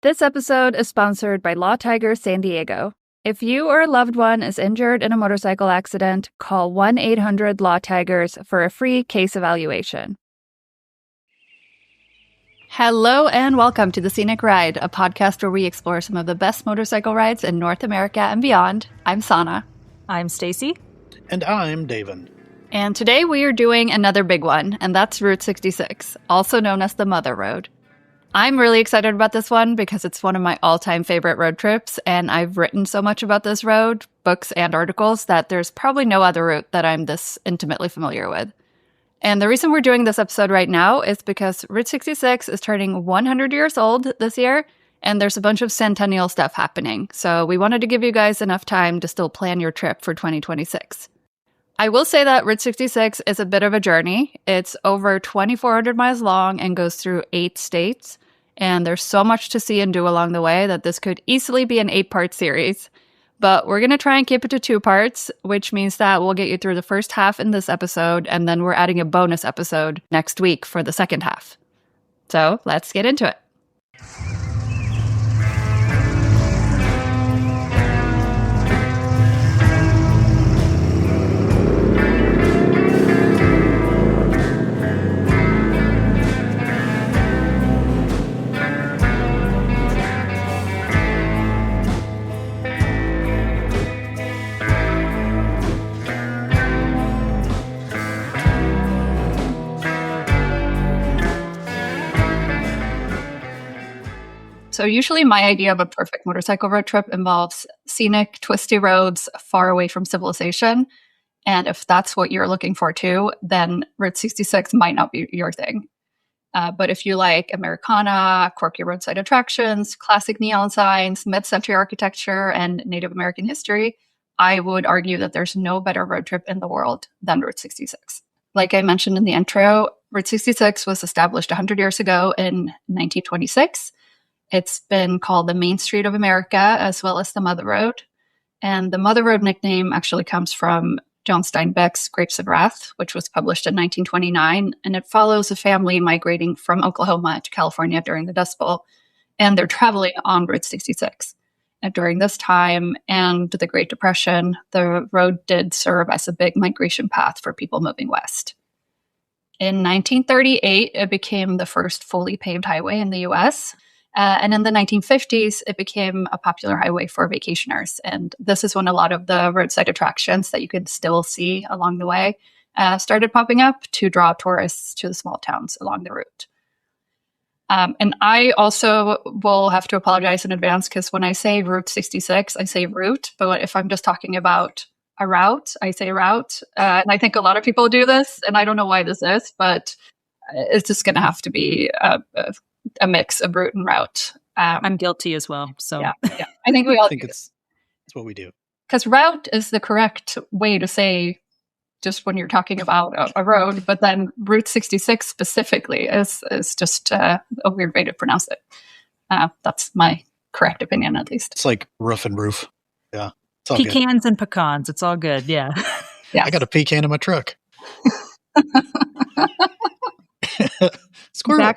This episode is sponsored by Law Tiger San Diego. If you or a loved one is injured in a motorcycle accident, call 1-800-LAW-TIGERS for a free case evaluation. Hello and welcome to the Scenic Ride, a podcast where we explore some of the best motorcycle rides in North America and beyond. I'm Sanna. I'm Staci. And I'm Davin. And today we are doing another big one, and that's Route 66, also known as the Mother Road. I'm really excited about this one because it's one of my all-time favorite road trips, and I've written so much about this road, books and articles, that there's probably no other route that I'm this intimately familiar with. And the reason we're doing this episode right now is because Route 66 is turning 100 years old this year, and there's a bunch of centennial stuff happening. So we wanted to give you guys enough time to still plan your trip for 2026. I will say that Route 66 is a bit of a journey. It's over 2,400 miles long and goes through 8 states. And there's so much to see and do along the way that this could easily be an 8-part series. But we're going to try and keep it to 2 parts, which means that we'll get you through the first half in this episode, and then we're adding a bonus episode next week for the second half. So let's get into it. So usually my idea of a perfect motorcycle road trip involves scenic, twisty roads far away from civilization. And if that's what you're looking for too, then Route 66 might not be your thing. But if you like Americana, quirky roadside attractions, classic neon signs, mid-century architecture, and Native American history, I would argue that there's no better road trip in the world than Route 66. Like I mentioned in the intro, Route 66 was established 100 years ago in 1926. It's been called the Main Street of America, as well as the Mother Road. And the Mother Road nickname actually comes from John Steinbeck's Grapes of Wrath, which was published in 1929. And it follows a family migrating from Oklahoma to California during the Dust Bowl. And they're traveling on Route 66. And during this time and the Great Depression, the road did serve as a big migration path for people moving west. In 1938, it became the first fully paved highway in the U.S., and in the 1950s, it became a popular highway for vacationers. And this is when a lot of the roadside attractions that you can still see along the way started popping up to draw tourists to the small towns along the route. And I also will have to apologize in advance because when I say Route 66, I say route. But if I'm just talking about a route, I say route. And I think a lot of people do this. And I don't know why this is, but it's just going to have to be a mix of route and route. I'm guilty as well. So yeah. I think we all think it's what we do. Because route is the correct way to say just when you're talking about a road, but then Route 66 specifically is just a weird way to pronounce it. That's my correct opinion, at least. It's like roof and roof. Yeah. It's all pecans and pecans. It's all good. Yeah. Yes. I got a pecan in my truck. Squirrel.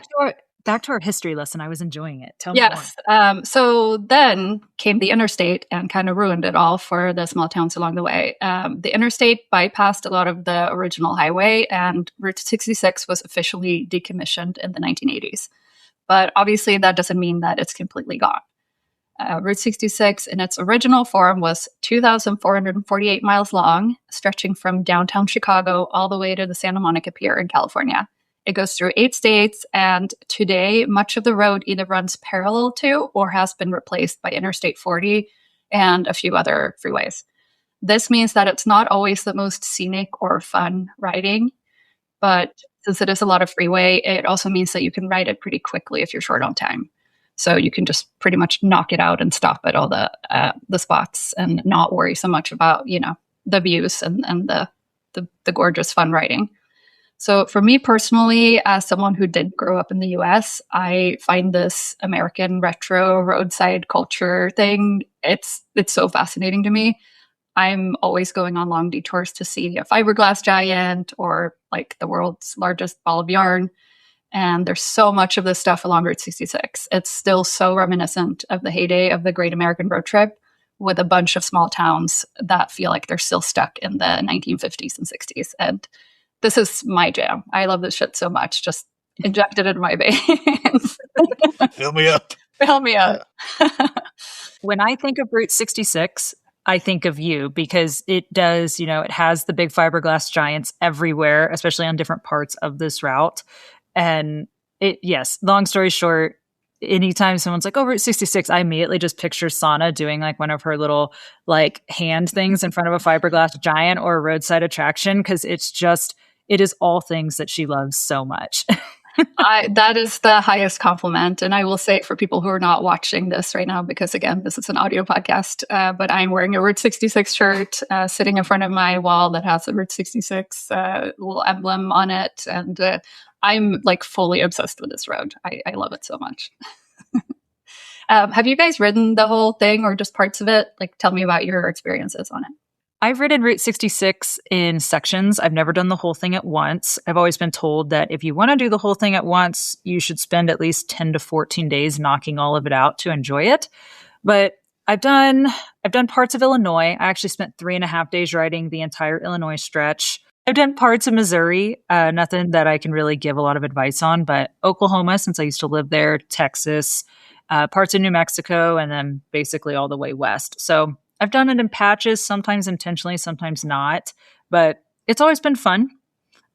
Back to our history lesson. I was enjoying it. Tell me more. Yes. So then came the interstate and kind of ruined it all for the small towns along the way. The interstate bypassed a lot of the original highway, and Route 66 was officially decommissioned in the 1980s. But obviously, that doesn't mean that it's completely gone. Route 66 in its original form was 2,448 miles long, stretching from downtown Chicago all the way to the Santa Monica Pier in California. It goes through 8 states, and today, much of the road either runs parallel to or has been replaced by Interstate 40 and a few other freeways. This means that it's not always the most scenic or fun riding, but since it is a lot of freeway, it also means that you can ride it pretty quickly if you're short on time. So you can just pretty much knock it out and stop at all the spots and not worry so much about, the views and the gorgeous fun riding. So for me personally, as someone who did grow up in the US, I find this American retro roadside culture thing, it's so fascinating to me. I'm always going on long detours to see a fiberglass giant or like the world's largest ball of yarn. And there's so much of this stuff along Route 66. It's still so reminiscent of the heyday of the Great American Road Trip, with a bunch of small towns that feel like they're still stuck in the 1950s and 60s. And this is my jam. I love this shit so much. Just inject it into my veins. Fill me up. Fill me up. When I think of Route 66, I think of you because it does, it has the big fiberglass giants everywhere, especially on different parts of this route. And yes, long story short, anytime someone's like, oh, Route 66, I immediately just picture Sanna doing like one of her little like hand things in front of a fiberglass giant or a roadside attraction, because it is all things that she loves so much. That is the highest compliment. And I will say, for people who are not watching this right now, because again, this is an audio podcast, but I'm wearing a Route 66 shirt sitting in front of my wall that has a Route 66 little emblem on it. And I'm like fully obsessed with this road. I love it so much. Have you guys ridden the whole thing or just parts of it? Like, tell me about your experiences on it. I've ridden Route 66 in sections. I've never done the whole thing at once. I've always been told that if you want to do the whole thing at once, you should spend at least 10 to 14 days knocking all of it out to enjoy it. But I've done parts of Illinois. I actually spent 3.5 days riding the entire Illinois stretch. I've done parts of Missouri, nothing that I can really give a lot of advice on, but Oklahoma, since I used to live there, Texas, parts of New Mexico, and then basically all the way west. So I've done it in patches, sometimes intentionally, sometimes not, but it's always been fun.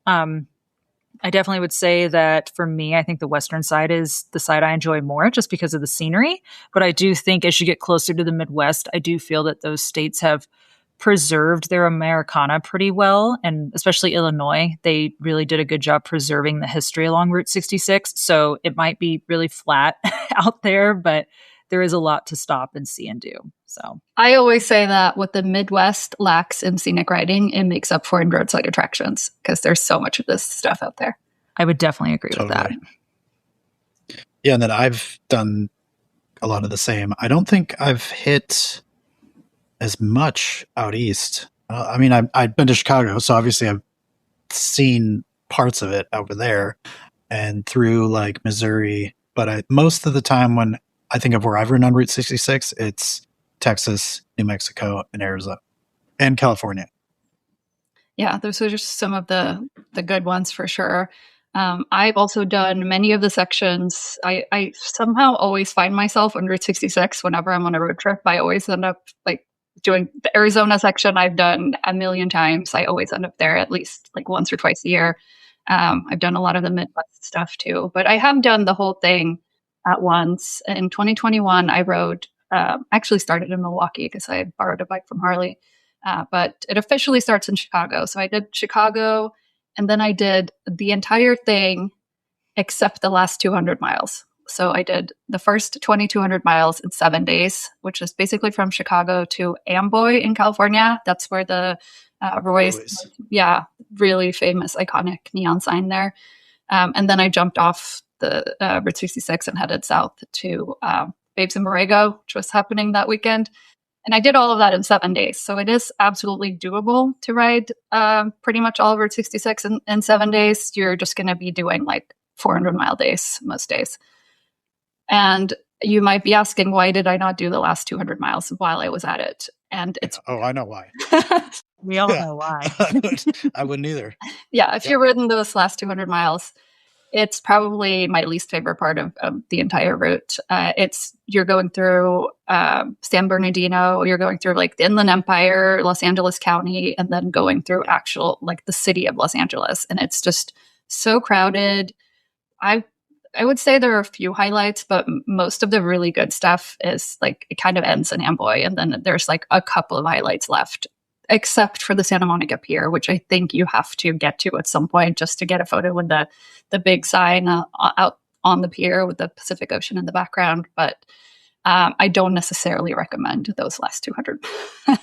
I definitely would say that for me, I think the western side is the side I enjoy more just because of the scenery. But I do think as you get closer to the Midwest, I do feel that those states have preserved their Americana pretty well. And especially Illinois, they really did a good job preserving the history along Route 66. So it might be really flat out there, but there is a lot to stop and see and do. So I always say that what the Midwest lacks in scenic riding, it makes up for in roadside attractions, because there's so much of this stuff out there. I would definitely agree with that. Yeah, and then I've done a lot of the same. I don't think I've hit as much out east. I mean, I've been to Chicago, so obviously I've seen parts of it over there and through like Missouri. But most of the time when I think of where I've ridden on Route 66, it's Texas, New Mexico, and Arizona, and California. Yeah, those are just some of the good ones for sure. I've also done many of the sections. I somehow always find myself on Route 66 whenever I'm on a road trip. I always end up like doing the Arizona section. I've done a million times. I always end up there at least like once or twice a year. I've done a lot of the Midwest stuff too, but I have done the whole thing at once. In 2021, I rode, actually started in Milwaukee because I had borrowed a bike from Harley, but it officially starts in Chicago. So I did Chicago, and then I did the entire thing except the last 200 miles. So I did the first 2,200 miles in 7 days, which is basically from Chicago to Amboy in California. That's where the Roy's, really famous, iconic neon sign there. And then I jumped off the Route 66 and headed south to Babes in Borrego, which was happening that weekend. And I did all of that in 7 days. So it is absolutely doable to ride pretty much all of Route 66 in 7 days. You're just going to be doing like 400-mile days most days. And you might be asking, why did I not do the last 200 miles while I was at it? And it's... Oh, I know why. We all know why. I wouldn't either. Yeah, if you're ridden those last 200 miles, it's probably my least favorite part of the entire route. You're going through San Bernardino, you're going through like the Inland Empire, Los Angeles County, and then going through actual like the city of Los Angeles. And it's just so crowded. I would say there are a few highlights, but most of the really good stuff is like it kind of ends in Amboy, and then there's like a couple of highlights left, except for the Santa Monica Pier, which I think you have to get to at some point just to get a photo with the big sign out on the pier with the Pacific Ocean in the background. But I don't necessarily recommend those last 200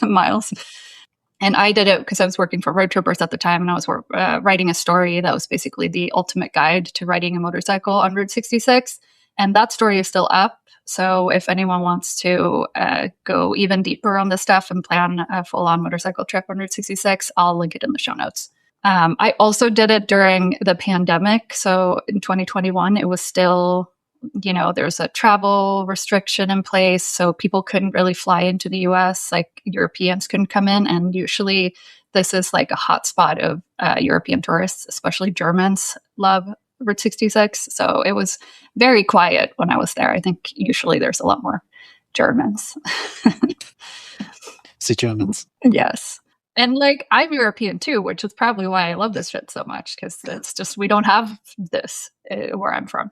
miles. And I did it because I was working for Road Trippers at the time, and I was writing a story that was basically the ultimate guide to riding a motorcycle on Route 66. And that story is still up. So if anyone wants to go even deeper on this stuff and plan a full-on motorcycle trip on Route 66, I'll link it in the show notes. I also did it during the pandemic. So in 2021, it was still, there's a travel restriction in place. So people couldn't really fly into the US, like Europeans couldn't come in. And usually this is like a hotspot of European tourists, especially Germans love Route 66. So it was very quiet when I was there. I think usually there's a lot more Germans. See Germans. Yes. And like I'm European too, which is probably why I love this shit so much, because it's just we don't have this where I'm from.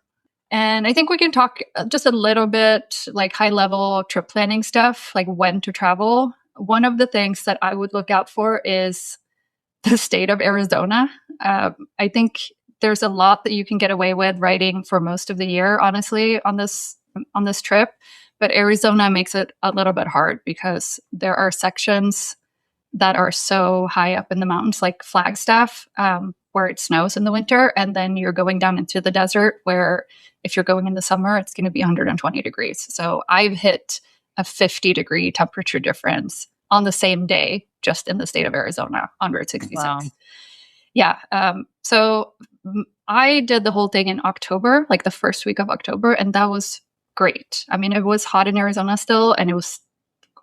And I think we can talk just a little bit like high level trip planning stuff, like when to travel. One of the things that I would look out for is the state of Arizona. I think there's a lot that you can get away with riding for most of the year, honestly, on this trip. But Arizona makes it a little bit hard because there are sections that are so high up in the mountains, like Flagstaff, where it snows in the winter. And then you're going down into the desert where if you're going in the summer, it's going to be 120 degrees. So I've hit a 50-degree temperature difference on the same day, just in the state of Arizona on Route 66. Wow. Yeah. So I did the whole thing in October, like the first week of October, and that was great. I mean, it was hot in Arizona still, and it was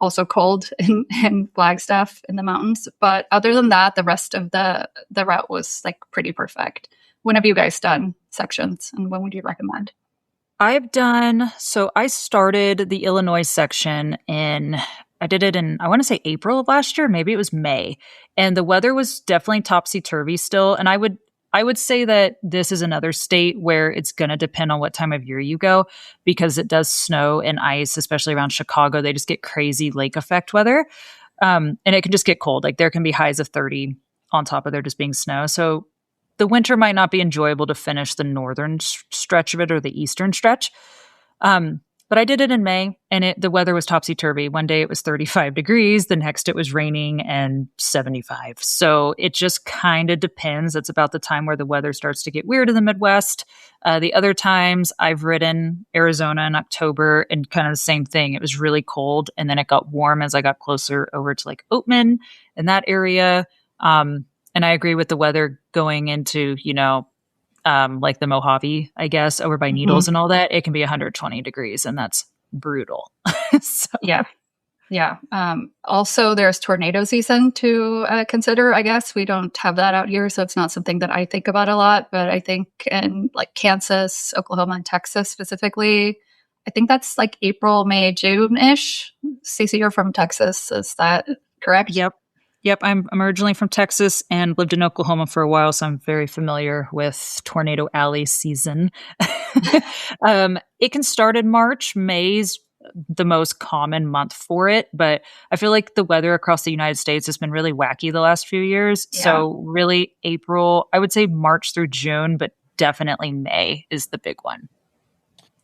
also cold in Flagstaff in the mountains. But other than that, the rest of the route was like pretty perfect. When have you guys done sections, and when would you recommend? So I started the Illinois section I did it in, I want to say April of last year, maybe it was May. And the weather was definitely topsy-turvy still. And I would say that this is another state where it's going to depend on what time of year you go, because it does snow and ice, especially around Chicago. They just get crazy lake effect weather. And it can just get cold. Like there can be highs of 30 on top of there just being snow. So the winter might not be enjoyable to finish the northern stretch of it or the eastern stretch. But I did it in May, and the weather was topsy-turvy. One day it was 35 degrees. The next it was raining and 75. So it just kind of depends. It's about the time where the weather starts to get weird in the Midwest. The other times I've ridden Arizona in October, and kind of the same thing. It was really cold, and then it got warm as I got closer over to like Oatman in that area. And I agree with the weather going into, like the Mojave, I guess, over by Needles and all that. It can be 120 degrees, and that's brutal. So. Yeah. Yeah. Also, there's tornado season to consider, I guess. We don't have that out here, so it's not something that I think about a lot. But I think in like Kansas, Oklahoma, and Texas specifically, I think that's like April, May, June-ish. Stacey, you're from Texas. Is that correct? Yep. I'm originally from Texas and lived in Oklahoma for a while, so I'm very familiar with Tornado Alley season. It can start in March. May's the most common month for it, but I feel like the weather across the United States has been really wacky the last few years. Yeah. So really April, I would say March through June, but definitely May is the big one.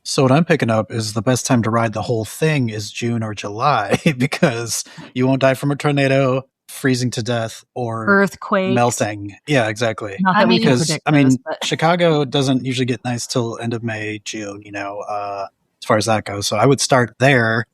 So what I'm picking up is the best time to ride the whole thing is June or July, because you won't die from a tornado, freezing to death, or earthquakes, melting. Yeah, exactly. Not that we can predict those, but Chicago doesn't usually get nice till end of May, June, as far as that goes. So I would start there,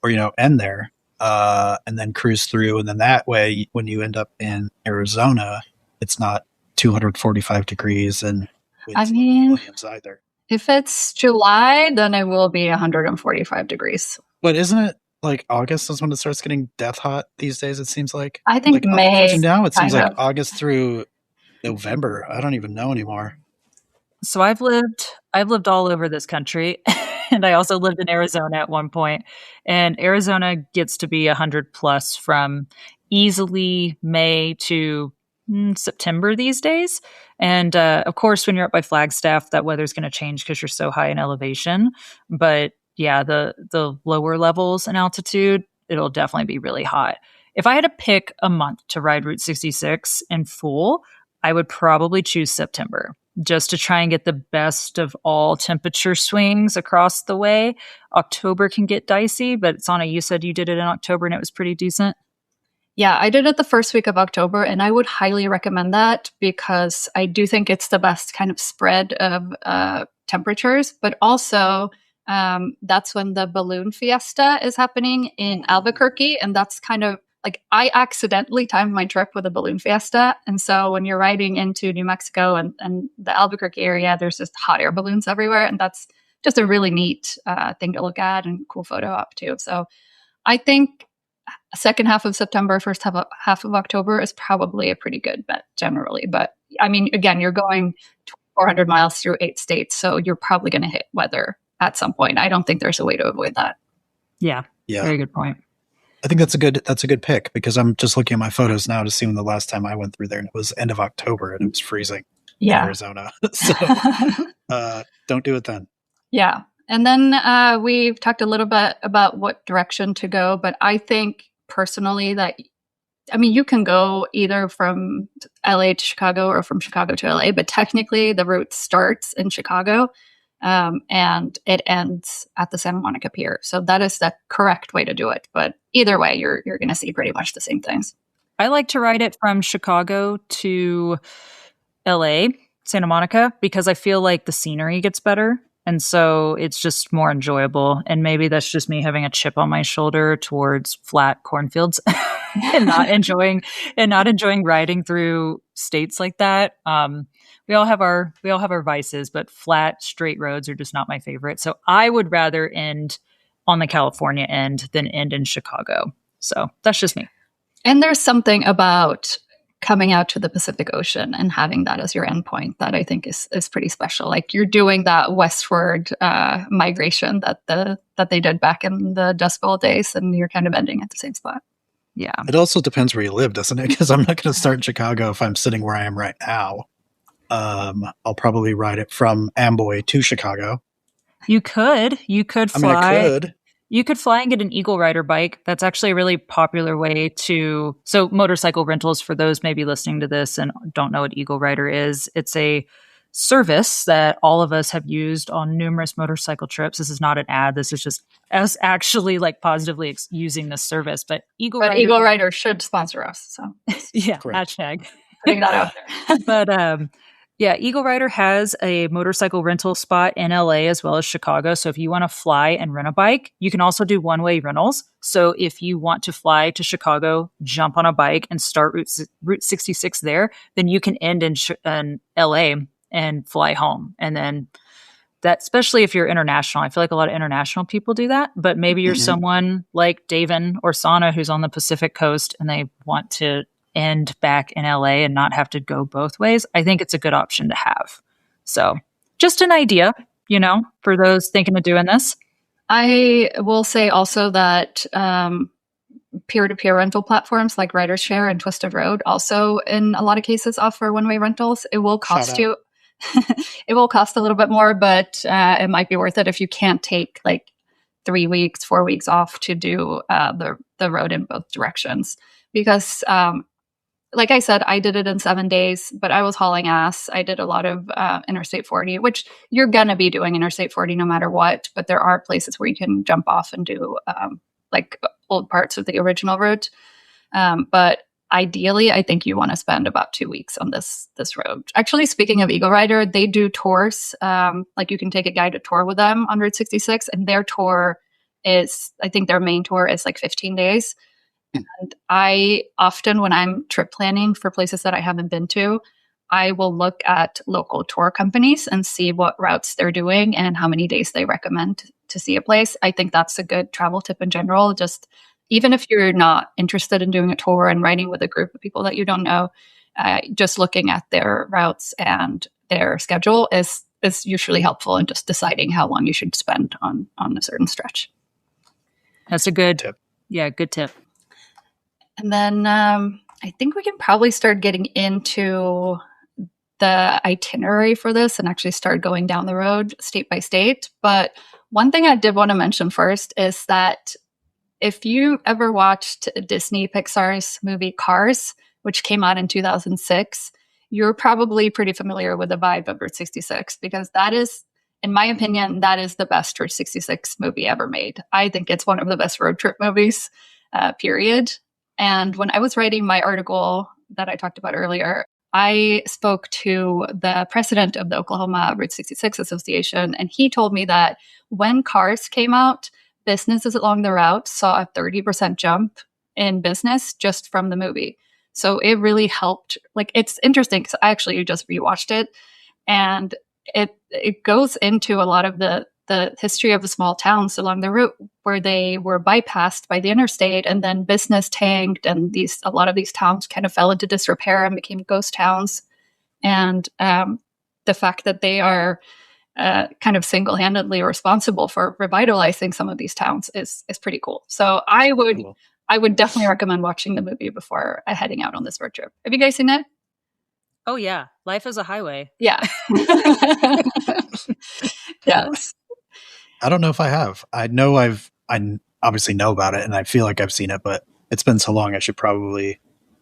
or end there, and then cruise through, and then that way when you end up in Arizona, it's not 245 degrees and Williams either. If it's July, then it will be 145 degrees. But isn't it like August is when it starts getting death hot these days, it seems like? I think May. Now it seems like August through November. I don't even know anymore. So I've lived all over this country, and I also lived in Arizona at one point. And Arizona gets to be 100 plus from easily May to September these days. And of course, when you're up by Flagstaff, that weather's going to change because you're so high in elevation. But yeah, the lower levels in altitude, it'll definitely be really hot. If I had to pick a month to ride Route 66 in full, I would probably choose September, just to try and get the best of all temperature swings across the way. October can get dicey, but Sanna, you said you did it in October and it was pretty decent. Yeah, I did it the first week of October, and I would highly recommend that because I do think it's the best kind of spread of temperatures, but also that's when the balloon fiesta is happening in Albuquerque, and that's kind of like I accidentally timed my trip with a balloon fiesta. And so when you're riding into New Mexico and the Albuquerque area, there's just hot air balloons everywhere. And that's just a really neat thing to look at and cool photo op too. So I think second half of September, first half of October is probably a pretty good bet generally. But I mean, again, you're going 400 miles through 8 states, so you're probably going to hit weather at some point. I don't think there's a way to avoid that. Yeah. Very good point. I think that's a good pick, because I'm just looking at my photos now to see when the last time I went through there, and it was end of October and it was freezing in Arizona. So don't do it then. Yeah. And then we've talked a little bit about what direction to go, but I think personally that, I mean, you can go either from LA to Chicago or from Chicago to LA, but technically the route starts in Chicago and it ends at the Santa Monica Pier. So that is the correct way to do it. But either way, you're going to see pretty much the same things. I like to ride it from Chicago to LA, Santa Monica, because I feel like the scenery gets better. And so it's just more enjoyable. And maybe that's just me having a chip on my shoulder towards flat cornfields and not enjoying riding through states like that. We all have our vices, but flat, straight roads are just not my favorite. So I would rather end on the California end than end in Chicago. So that's just me. And there's something about coming out to the Pacific Ocean and having that as your endpoint that I think is pretty special. Like you're doing that westward migration that they did back in the Dust Bowl days, and you're kind of ending at the same spot. Yeah. It also depends where you live, doesn't it? Because I'm not going to start in Chicago if I'm sitting where I am right now. I'll probably ride it from Amboy to Chicago. You could fly. I mean, I could. You could fly and get an Eagle Rider bike. That's actually a really popular way to... So motorcycle rentals, for those maybe listening to this and don't know what Eagle Rider is, it's a service that all of us have used on numerous motorcycle trips. This is not an ad. This is just us actually like positively using this service. But Eagle Rider should sponsor us. So yeah, correct. hashtag. Putting that out there. But yeah, Eagle Rider has a motorcycle rental spot in LA as well as Chicago. So if you want to fly and rent a bike, you can also do one-way rentals. So if you want to fly to Chicago, jump on a bike and start Route 66 there, then you can end in LA and fly home. And then that, especially if you're international, I feel like a lot of international people do that, but maybe you're someone like Davin or Sanna who's on the Pacific coast and they want to end back in LA and not have to go both ways. I think it's a good option to have. So just an idea, for those thinking of doing this. I will say also that peer-to-peer rental platforms like RiderShare and Twisted Road also in a lot of cases offer one-way rentals. It will cost you it will cost a little bit more, but it might be worth it if you can't take like 3 weeks, 4 weeks off to do the road in both directions. Because like I said, I did it in 7 days, but I was hauling ass. I did a lot of Interstate 40, which you're going to be doing Interstate 40 no matter what. But there are places where you can jump off and do like old parts of the original route. But ideally, I think you want to spend about 2 weeks on this road. Actually, speaking of Eagle Rider, they do tours. Like you can take a guided tour with them on Route 66. And their tour is, I think their main tour is like 15 days. And I often, when I'm trip planning for places that I haven't been to, I will look at local tour companies and see what routes they're doing and how many days they recommend to see a place. I think that's a good travel tip in general. Just even if you're not interested in doing a tour and riding with a group of people that you don't know, just looking at their routes and their schedule is usually helpful in just deciding how long you should spend on a certain stretch. That's a good tip. Yeah, good tip. And then I think we can probably start getting into the itinerary for this and actually start going down the road state by state. But one thing I did want to mention first is that if you ever watched Disney Pixar's movie Cars, which came out in 2006, you're probably pretty familiar with the vibe of Route 66, because that is, in my opinion, that is the best Route 66 movie ever made. I think it's one of the best road trip movies, period. And when I was writing my article that I talked about earlier, I spoke to the president of the Oklahoma Route 66 Association, and he told me that when Cars came out, businesses along the route saw a 30% jump in business just from the movie. So it really helped. Like, it's interesting because I actually just rewatched it, and it goes into a lot of the history of the small towns along the route where they were bypassed by the interstate, and then business tanked, and a lot of these towns kind of fell into disrepair and became ghost towns. And the fact that they are kind of single-handedly responsible for revitalizing some of these towns is pretty cool. So I would definitely recommend watching the movie before heading out on this road trip. Have you guys seen it? Oh yeah, Life is a Highway. Yeah. Yes. I don't know if I have. I know I obviously know about it, and I feel like I've seen it, but it's been so long I should probably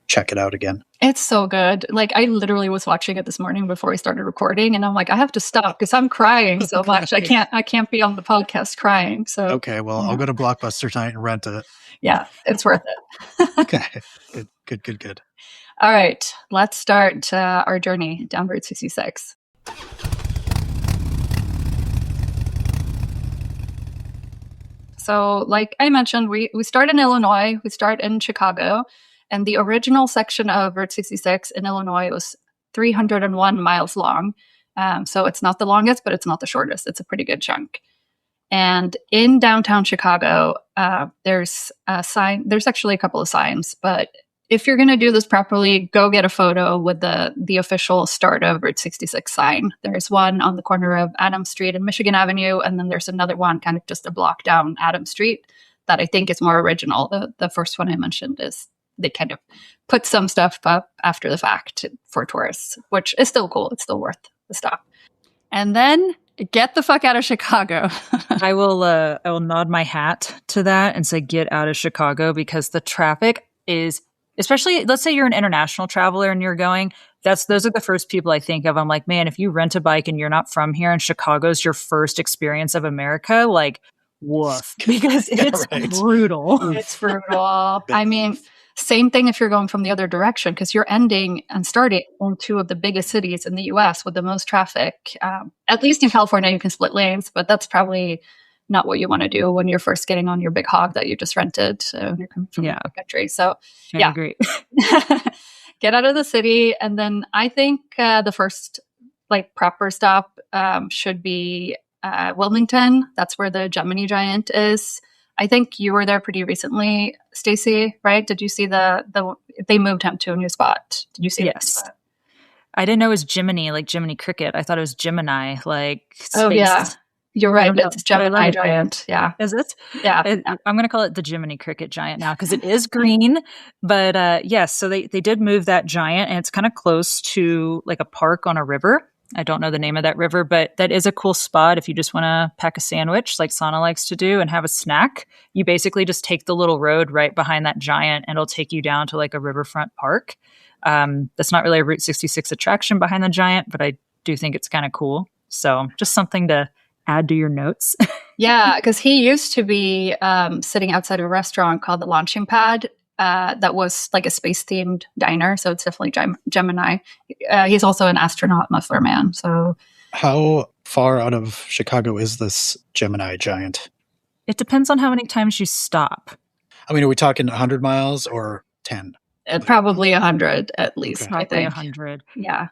check it out again. It's so good. Like, I literally was watching it this morning before we started recording, and I'm like, I have to stop because I'm crying so much. I can't be on the podcast crying. So okay, well, I'll go to Blockbuster tonight and rent it. Yeah, it's worth it. Okay, good. All right, let's start our journey down Route 66. So, like I mentioned, we start in Illinois, we start in Chicago, and the original section of Route 66 in Illinois was 301 miles long. So it's not the longest, but it's not the shortest. It's a pretty good chunk. And in downtown Chicago, there's a sign. There's actually a couple of signs, but if you're going to do this properly, go get a photo with the official start of Route 66 sign. There's one on the corner of Adams Street and Michigan Avenue, and then there's another one kind of just a block down Adams Street that I think is more original. The first one I mentioned is they kind of put some stuff up after the fact for tourists, which is still cool. It's still worth the stop. And then get the fuck out of Chicago. I will nod my hat to that and say get out of Chicago, because the traffic is, especially, let's say you're an international traveler and you're going, those are the first people I think of. I'm like, man, if you rent a bike and you're not from here and Chicago's your first experience of America, like, woof, because it's brutal. It's brutal. I mean, same thing if you're going from the other direction, because you're ending and starting in two of the biggest cities in the US with the most traffic. At least in California, you can split lanes, but that's probably not what you want to do when you're first getting on your big hog that you just rented when you're coming from the country. So, I agree. Get out of the city. And then I think the first proper stop should be Wilmington. That's where the Gemini Giant is. I think you were there pretty recently, Staci, right? Did you see they moved him to a new spot? Did you see that spot? I didn't know it was Jiminy, like Jiminy Cricket. I thought it was Gemini, like space. Oh, yeah. You're right. It's Gemini Giant. Yeah. Is it? Yeah. I'm going to call it the Jiminy Cricket Giant now because it is green. But yes, so they did move that giant, and it's kind of close to like a park on a river. I don't know the name of that river, but that is a cool spot if you just want to pack a sandwich like Sanna likes to do and have a snack. You basically just take the little road right behind that giant, and it'll take you down to like a riverfront park. That's not really a Route 66 attraction behind the giant, but I do think it's kind of cool. So just something to add to your notes. Yeah, because he used to be sitting outside of a restaurant called the Launching Pad. That was like a space-themed diner, so it's definitely Gemini. He's also an astronaut muffler man. So, how far out of Chicago is this Gemini Giant? It depends on how many times you stop. I mean, are we talking 100 miles or 10? Probably 100 at least. Okay. I Probably think 100. Yeah.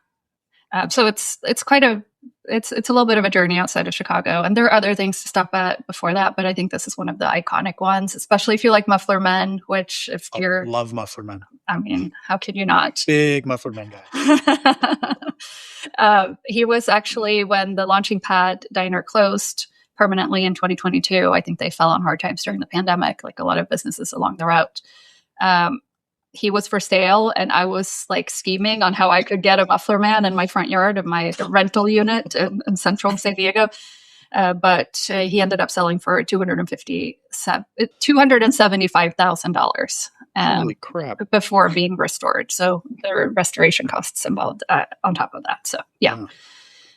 So it's quite a little bit of a journey outside of Chicago, and there are other things to stop at before that, but I think this is one of the iconic ones, especially if you like Muffler Men, which if you're love Muffler Men. I mean, how could you not? Big Muffler Men guy. He was actually, when the Launching Pad diner closed permanently in 2022, I think they fell on hard times during the pandemic, like a lot of businesses along the route. He was for sale, and I was like scheming on how I could get a Muffler Man in my front yard of my rental unit in central San Diego. But he ended up selling for $275,000. Holy crap. Before being restored. So there were restoration costs involved on top of that. So yeah.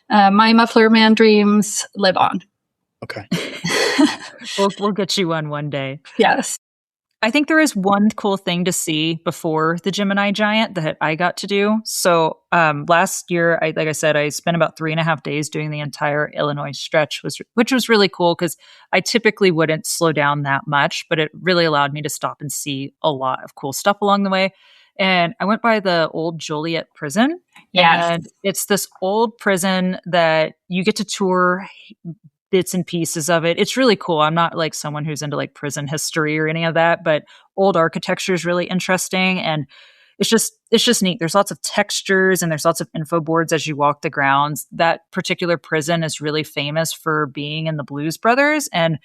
My Muffler Man dreams live on. Okay. We'll get you one day. Yes. I think there is one cool thing to see before the Gemini Giant that I got to do. So last year, like I said, I spent about 3.5 days doing the entire Illinois stretch, which was really cool because I typically wouldn't slow down that much, but it really allowed me to stop and see a lot of cool stuff along the way. And I went by the old Joliet prison. Yes. And it's this old prison that you get to tour bits and pieces of it. It's really cool. I'm not like someone who's into like prison history or any of that, but old architecture is really interesting. And it's just neat. There's lots of textures and there's lots of info boards as you walk the grounds. That particular prison is really famous for being in the Blues Brothers. And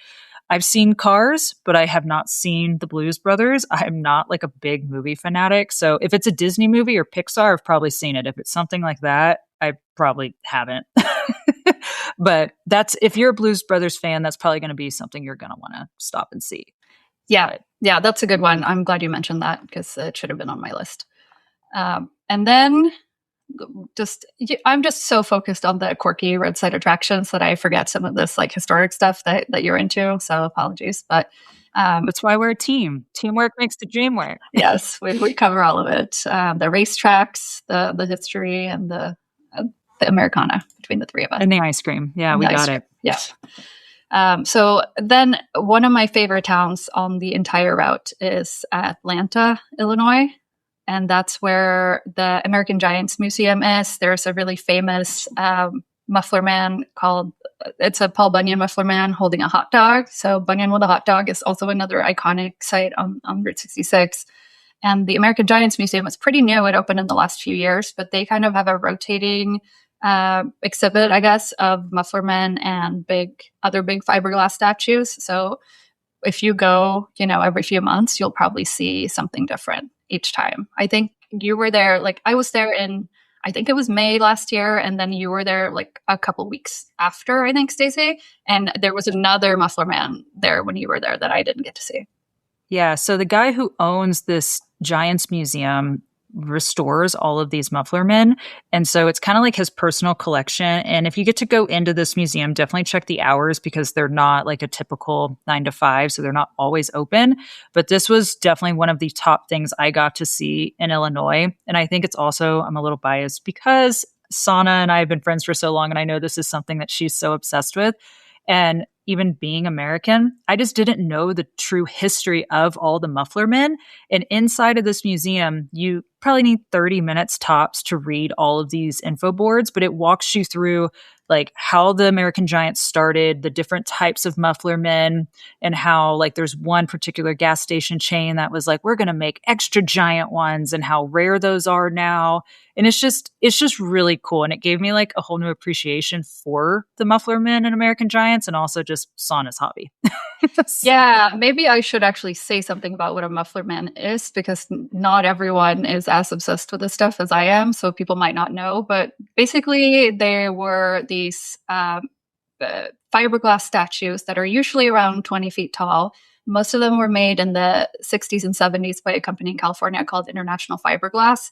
I've seen Cars, but I have not seen the Blues Brothers. I'm not like a big movie fanatic. So if it's a Disney movie or Pixar, I've probably seen it. If it's something like that, I probably haven't. But if you're a Blues Brothers fan, that's probably going to be something you're going to want to stop and see. Yeah. Yeah, that's a good one. I'm glad you mentioned that because it should have been on my list. And then I'm just so focused on the quirky roadside attractions that I forget some of this like historic stuff that you're into. So apologies, but that's why we're a team. Teamwork makes the dream work. Yes, we cover all of it. The racetracks, the history, and the americana between the three of us. And the ice cream. Yeah, we got it. Yes. So then one of my favorite towns on the entire route is Atlanta, Illinois. And that's where the American Giants Museum is. There's a really famous muffler man it's a Paul Bunyan muffler man holding a hot dog. So Bunyan with a hot dog is also another iconic site on Route 66. And the American Giants Museum is pretty new. It opened in the last few years, but they kind of have a rotating exhibit, I guess, of muffler men and other big fiberglass statues. So if you go, every few months, you'll probably see something different each time. I think you were there, I was there I think it was May last year, and then you were there like a couple weeks after, I think, Staci. And there was another muffler man there when you were there that I didn't get to see. Yeah, so the guy who owns this Giants Museum restores all of these muffler men. And so it's kind of like his personal collection. And if you get to go into this museum, definitely check the hours because they're not like a typical 9 to 5. So they're not always open. But this was definitely one of the top things I got to see in Illinois. And I think it's also, I'm a little biased because Sanna and I have been friends for so long. And I know this is something that she's so obsessed with. And even being American, I just didn't know the true history of all the muffler men. And inside of this museum, you probably need 30 minutes tops to read all of these info boards, but it walks you through like how the American Giants started, the different types of muffler men, and how like there's one particular gas station chain that was like, we're going to make extra giant ones and how rare those are now. And it's just really cool. And it gave me like a whole new appreciation for the muffler men and American Giants and also just Sanna's hobby. Yeah, maybe I should actually say something about what a muffler man is because not everyone is as obsessed with this stuff as I am. So people might not know. But basically, there were these fiberglass statues that are usually around 20 feet tall. Most of them were made in the 60s and 70s by a company in California called International Fiberglass.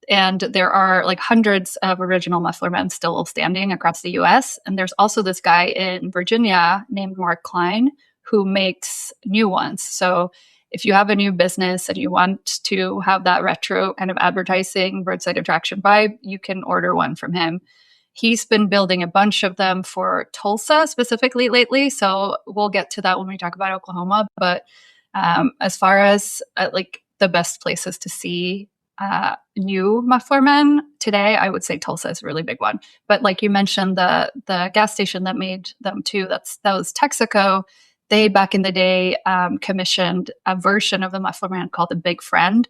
And there are like hundreds of original muffler men still standing across the US. And there's also this guy in Virginia named Mark Klein who makes new ones. So if you have a new business and you want to have that retro kind of advertising roadside attraction vibe, you can order one from him. He's been building a bunch of them for Tulsa specifically lately. So we'll get to that when we talk about Oklahoma. But as far as like the best places to see new muffler men today, I would say Tulsa is a really big one. But like you mentioned, the gas station that made them too, that was Texaco. They back in the day commissioned a version of the muffler man called the Big Friend.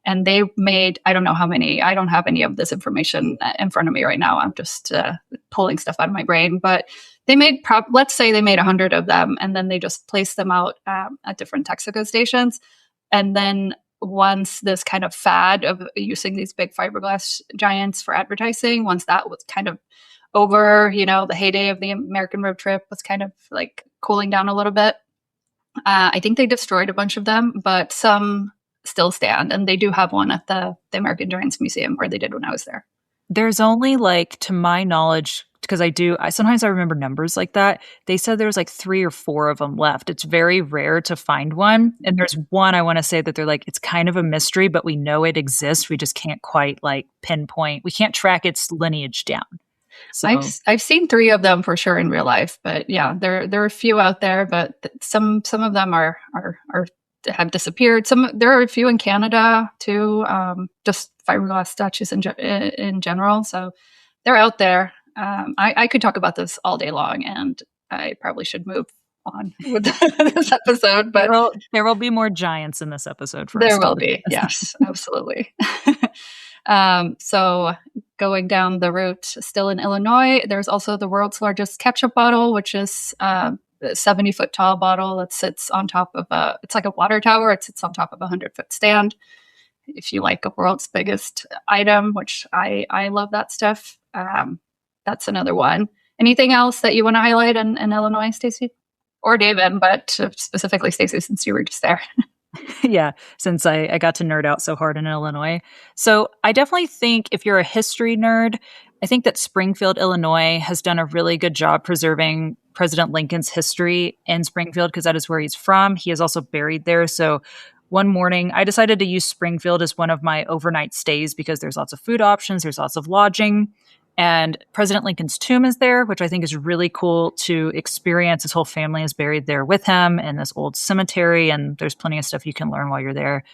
And they made, I don't know how many, I don't have any of this information in front of me right now. I'm just pulling stuff out of my brain. But they made, let's say they made 100 of them, and then they just placed them out at different Texaco stations. And then once this kind of fad of using these big fiberglass giants for advertising, once that was kind of over, the heyday of the American road trip was kind of like cooling down a little bit, I think they destroyed a bunch of them, but some still stand. And they do have one at the American Giants Museum where they did when I was there. There's only like, to my knowledge, because sometimes I remember numbers like that. They said there's like 3 or 4 of them left. It's very rare to find one. And there's one I want to say that they're like, it's kind of a mystery, but we know it exists. We just can't quite like pinpoint. We can't track its lineage down. So I've seen 3 of them for sure in real life, but yeah, there are a few out there, but some of them are have disappeared. There are a few in Canada too, just fiberglass statues in general. So they're out there. I could talk about this all day long, and I probably should move on with this episode. But there will be more giants in this episode. There will be, yes, absolutely. So going down the route, still in Illinois, there's also the world's largest ketchup bottle, which is a 70-foot tall bottle that sits on top of it's like a water tower. It sits on top of a 100-foot stand. If you like a world's biggest item, which I love that stuff, that's another one. Anything else that you want to highlight in Illinois, Staci? Or Davin, but specifically Staci, since you were just there. Yeah, since I got to nerd out so hard in Illinois. So I definitely think if you're a history nerd, I think that Springfield, Illinois has done a really good job preserving President Lincoln's history in Springfield because that is where he's from. He is also buried there. So one morning, I decided to use Springfield as one of my overnight stays because there's lots of food options, there's lots of lodging. And President Lincoln's tomb is there, which I think is really cool to experience. His whole family is buried there with him in this old cemetery, and there's plenty of stuff you can learn while you're there.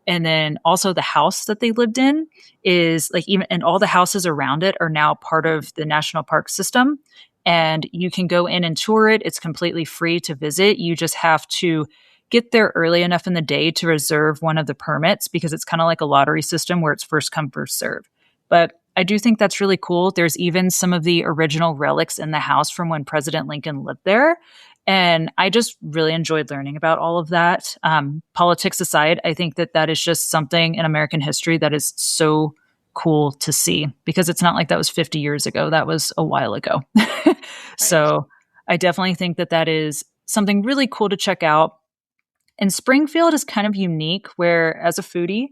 And then also the house that they lived in is like and all the houses around it are now part of the national park system. And you can go in and tour it. It's completely free to visit. You just have to get there early enough in the day to reserve one of the permits because it's kind of like a lottery system where it's first come, first serve. But I do think that's really cool. There's even some of the original relics in the house from when President Lincoln lived there. And I just really enjoyed learning about all of that. Politics aside, I think that is just something in American history that is so cool to see because it's not like that was 50 years ago. That was a while ago. Right. So I definitely think that is something really cool to check out. And Springfield is kind of unique where as a foodie,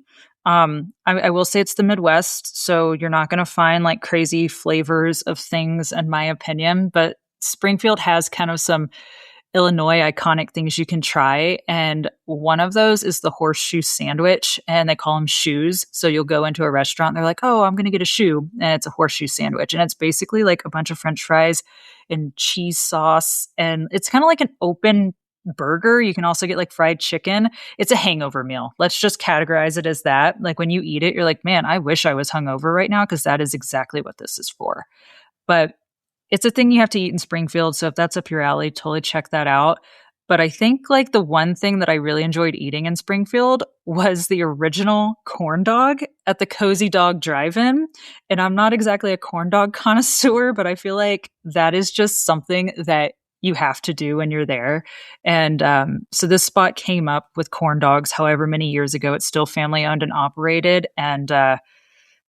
I will say it's the Midwest, so you're not going to find like crazy flavors of things, in my opinion. But Springfield has kind of some Illinois iconic things you can try. And one of those is the horseshoe sandwich, and they call them shoes. So you'll go into a restaurant and they're like, oh, I'm going to get a shoe. And it's a horseshoe sandwich. And it's basically like a bunch of French fries and cheese sauce. And it's kind of like an open burger. You can also get like fried chicken. It's a hangover meal. Let's just categorize it as that. Like when you eat it, you're like, man, I wish I was hungover right now because that is exactly what this is for. But it's a thing you have to eat in Springfield. So if that's up your alley, totally check that out. But I think like the one thing that I really enjoyed eating in Springfield was the original corn dog at the Cozy Dog Drive-In. And I'm not exactly a corn dog connoisseur, but I feel like that is just something that you have to do when you're there. And so this spot came up with corn dogs however many years ago. It's still family owned and operated. And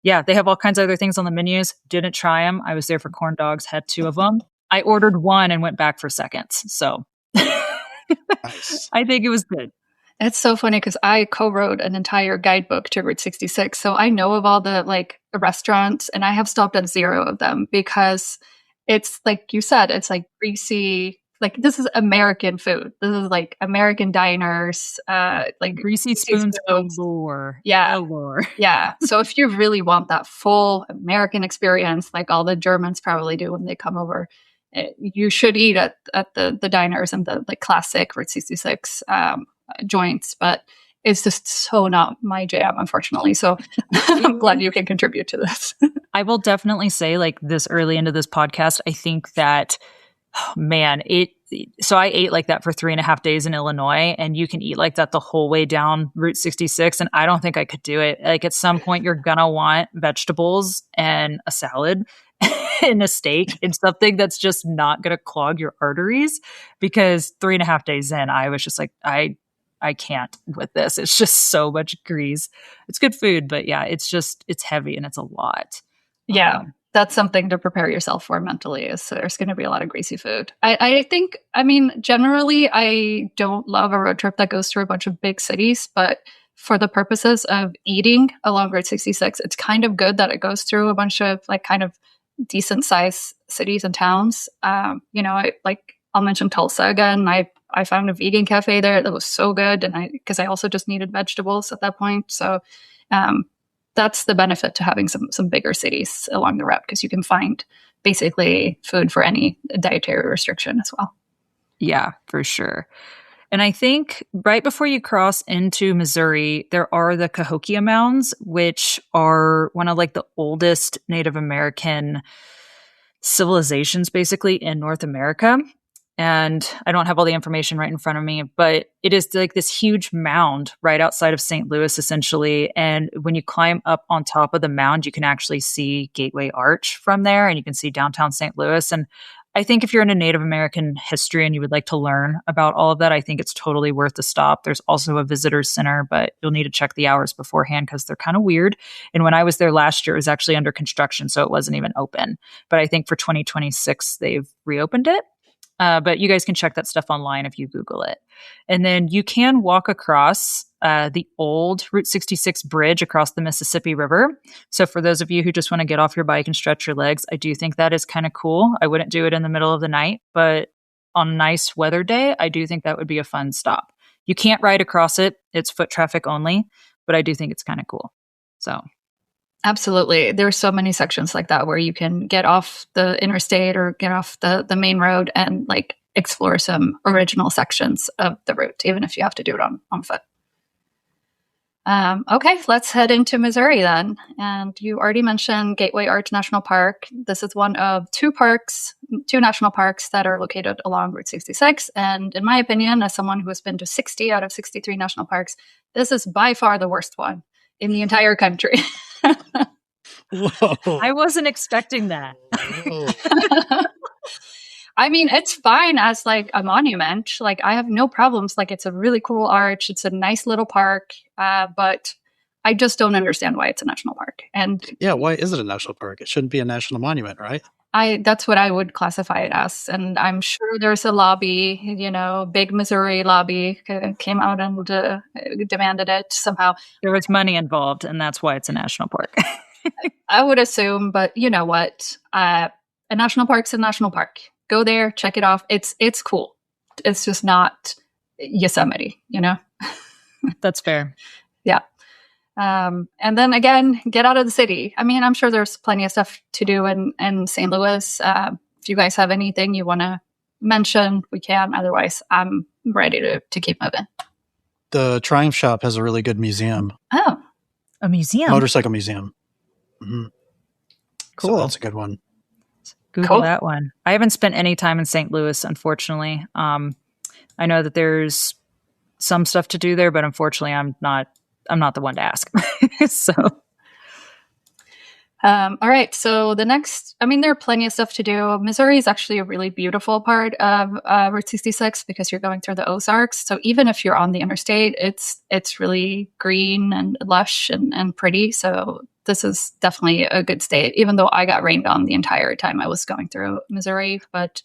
yeah, they have all kinds of other things on the menus. Didn't try them. I was there for corn dogs, had 2 of them. I ordered one and went back for seconds. So nice. I think it was good. It's so funny because I co-wrote an entire guidebook to Route 66. So I know of all the restaurants, and I have stopped at 0 of them because it's like you said, it's like greasy. Like this is American food. This is like American diners, like greasy spoons galore. Yeah. Galore. Yeah. So if you really want that full American experience, like all the Germans probably do when they come over, you should eat at the diners and the like classic Route 66 joints. But it's just so not my jam, unfortunately. So I'm glad you can contribute to this. I will definitely say, like this early into this podcast, I think that, man, so I ate like that for 3.5 days in Illinois, and you can eat like that the whole way down Route 66. And I don't think I could do it. Like at some point you're going to want vegetables and a salad and a steak and something that's just not going to clog your arteries, because 3.5 days in, I was just like, I can't with this. It's just so much grease. It's good food, but yeah, it's heavy and it's a lot. Yeah. That's something to prepare yourself for mentally, is there's going to be a lot of greasy food. I think, generally I don't love a road trip that goes through a bunch of big cities, but for the purposes of eating along Route 66, it's kind of good that it goes through a bunch of like kind of decent sized cities and towns. I'll mention Tulsa again. I found a vegan cafe there that was so good, and because I also just needed vegetables at that point. So that's the benefit to having some bigger cities along the route, because you can find basically food for any dietary restriction as well. Yeah, for sure. And I think right before you cross into Missouri, there are the Cahokia Mounds, which are one of like the oldest Native American civilizations basically in North America. And I don't have all the information right in front of me, but it is like this huge mound right outside of St. Louis, essentially. And when you climb up on top of the mound, you can actually see Gateway Arch from there, and you can see downtown St. Louis. And I think if you're into Native American history and you would like to learn about all of that, I think it's totally worth the stop. There's also a visitor's center, but you'll need to check the hours beforehand because they're kind of weird. And when I was there last year, it was actually under construction, so it wasn't even open. But I think for 2026, they've reopened it. But you guys can check that stuff online if you Google it. And then you can walk across the old Route 66 bridge across the Mississippi River. So for those of you who just want to get off your bike and stretch your legs, I do think that is kind of cool. I wouldn't do it in the middle of the night, but on a nice weather day, I do think that would be a fun stop. You can't ride across it. It's foot traffic only, but I do think it's kind of cool. So absolutely. There's so many sections like that where you can get off the interstate or get off the main road and like explore some original sections of the route, even if you have to do it on foot. Okay, let's head into Missouri then. And you already mentioned Gateway Arch National Park. This is one of two national parks that are located along Route 66. And in my opinion, as someone who has been to 60 out of 63 national parks, this is by far the worst one in the entire country. Whoa. I wasn't expecting that. I mean, it's fine as like a monument. Like I have no problems. Like it's a really cool arch. It's a nice little park. But I just don't understand why it's a national park. And yeah, why is it a national park? It shouldn't be a national monument, right? That's what I would classify it as. And I'm sure there's a lobby, big Missouri lobby came out and demanded it somehow. There was money involved, and that's why it's a national park. I would assume, but you know what? A national park's a national park. Go there, check it off. It's cool. It's just not Yosemite, That's fair. Yeah. And then again, get out of the city. I mean, I'm sure there's plenty of stuff to do in St. Louis. If you guys have anything you want to mention, we can. Otherwise, I'm ready to keep moving. The Triumph Shop has a really good museum. Oh, a museum? Motorcycle museum. Mm-hmm. Cool. So that's a good one. Google that one. I haven't spent any time in St. Louis, unfortunately. I know that there's some stuff to do there, but unfortunately, I'm not the one to ask. So, all right. So the next, there are plenty of stuff to do. Missouri is actually a really beautiful part of Route 66 because you're going through the Ozarks. So even if you're on the interstate, it's really green and lush and pretty. So this is definitely a good state, even though I got rained on the entire time I was going through Missouri, but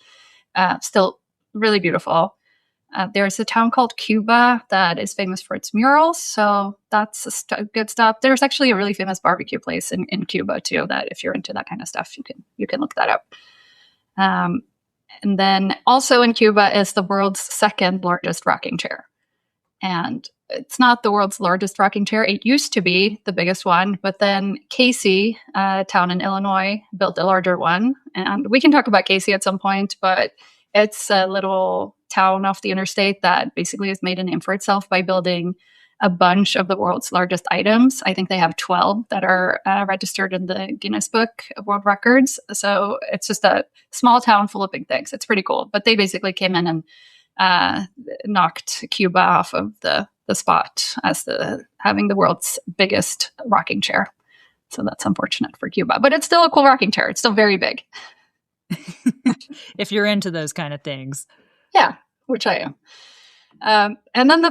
still really beautiful. There's a town called Cuba that is famous for its murals, so that's a good stop. There's actually a really famous barbecue place in Cuba too. That if you're into that kind of stuff, you can look that up. And then also in Cuba is the world's second largest rocking chair, and it's not the world's largest rocking chair. It used to be the biggest one, but then Casey, a town in Illinois, built a larger one, and we can talk about Casey at some point, but it's a little town off the interstate that basically has made a name for itself by building a bunch of the world's largest items. I think they have 12 that are registered in the Guinness Book of World Records. So it's just a small town full of big things. It's pretty cool. But they basically came in and knocked Cuba off of the spot as having the world's biggest rocking chair. So that's unfortunate for Cuba. But it's still a cool rocking chair. It's still very big. If you're into those kind of things. Yeah, which I am. And then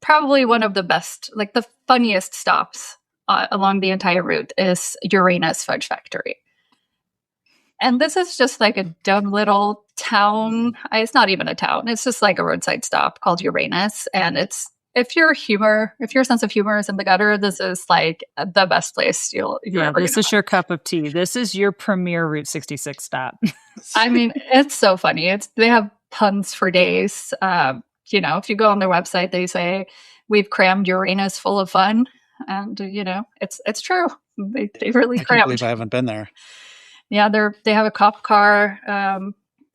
probably one of the best, like the funniest stops along the entire route is Uranus Fudge Factory. And this is just like a dumb little town. It's not even a town. It's just like a roadside stop called Uranus. And it's if your sense of humor is in the gutter, this is like the best place you're ever this is your cup of tea. This is your premier Route 66 stop. I mean, it's so funny. They have puns for days. If you go on their website, they say we've crammed Uranus full of fun, and it's true. They really I crammed. can't believe I haven't been there. Yeah, they have a cop car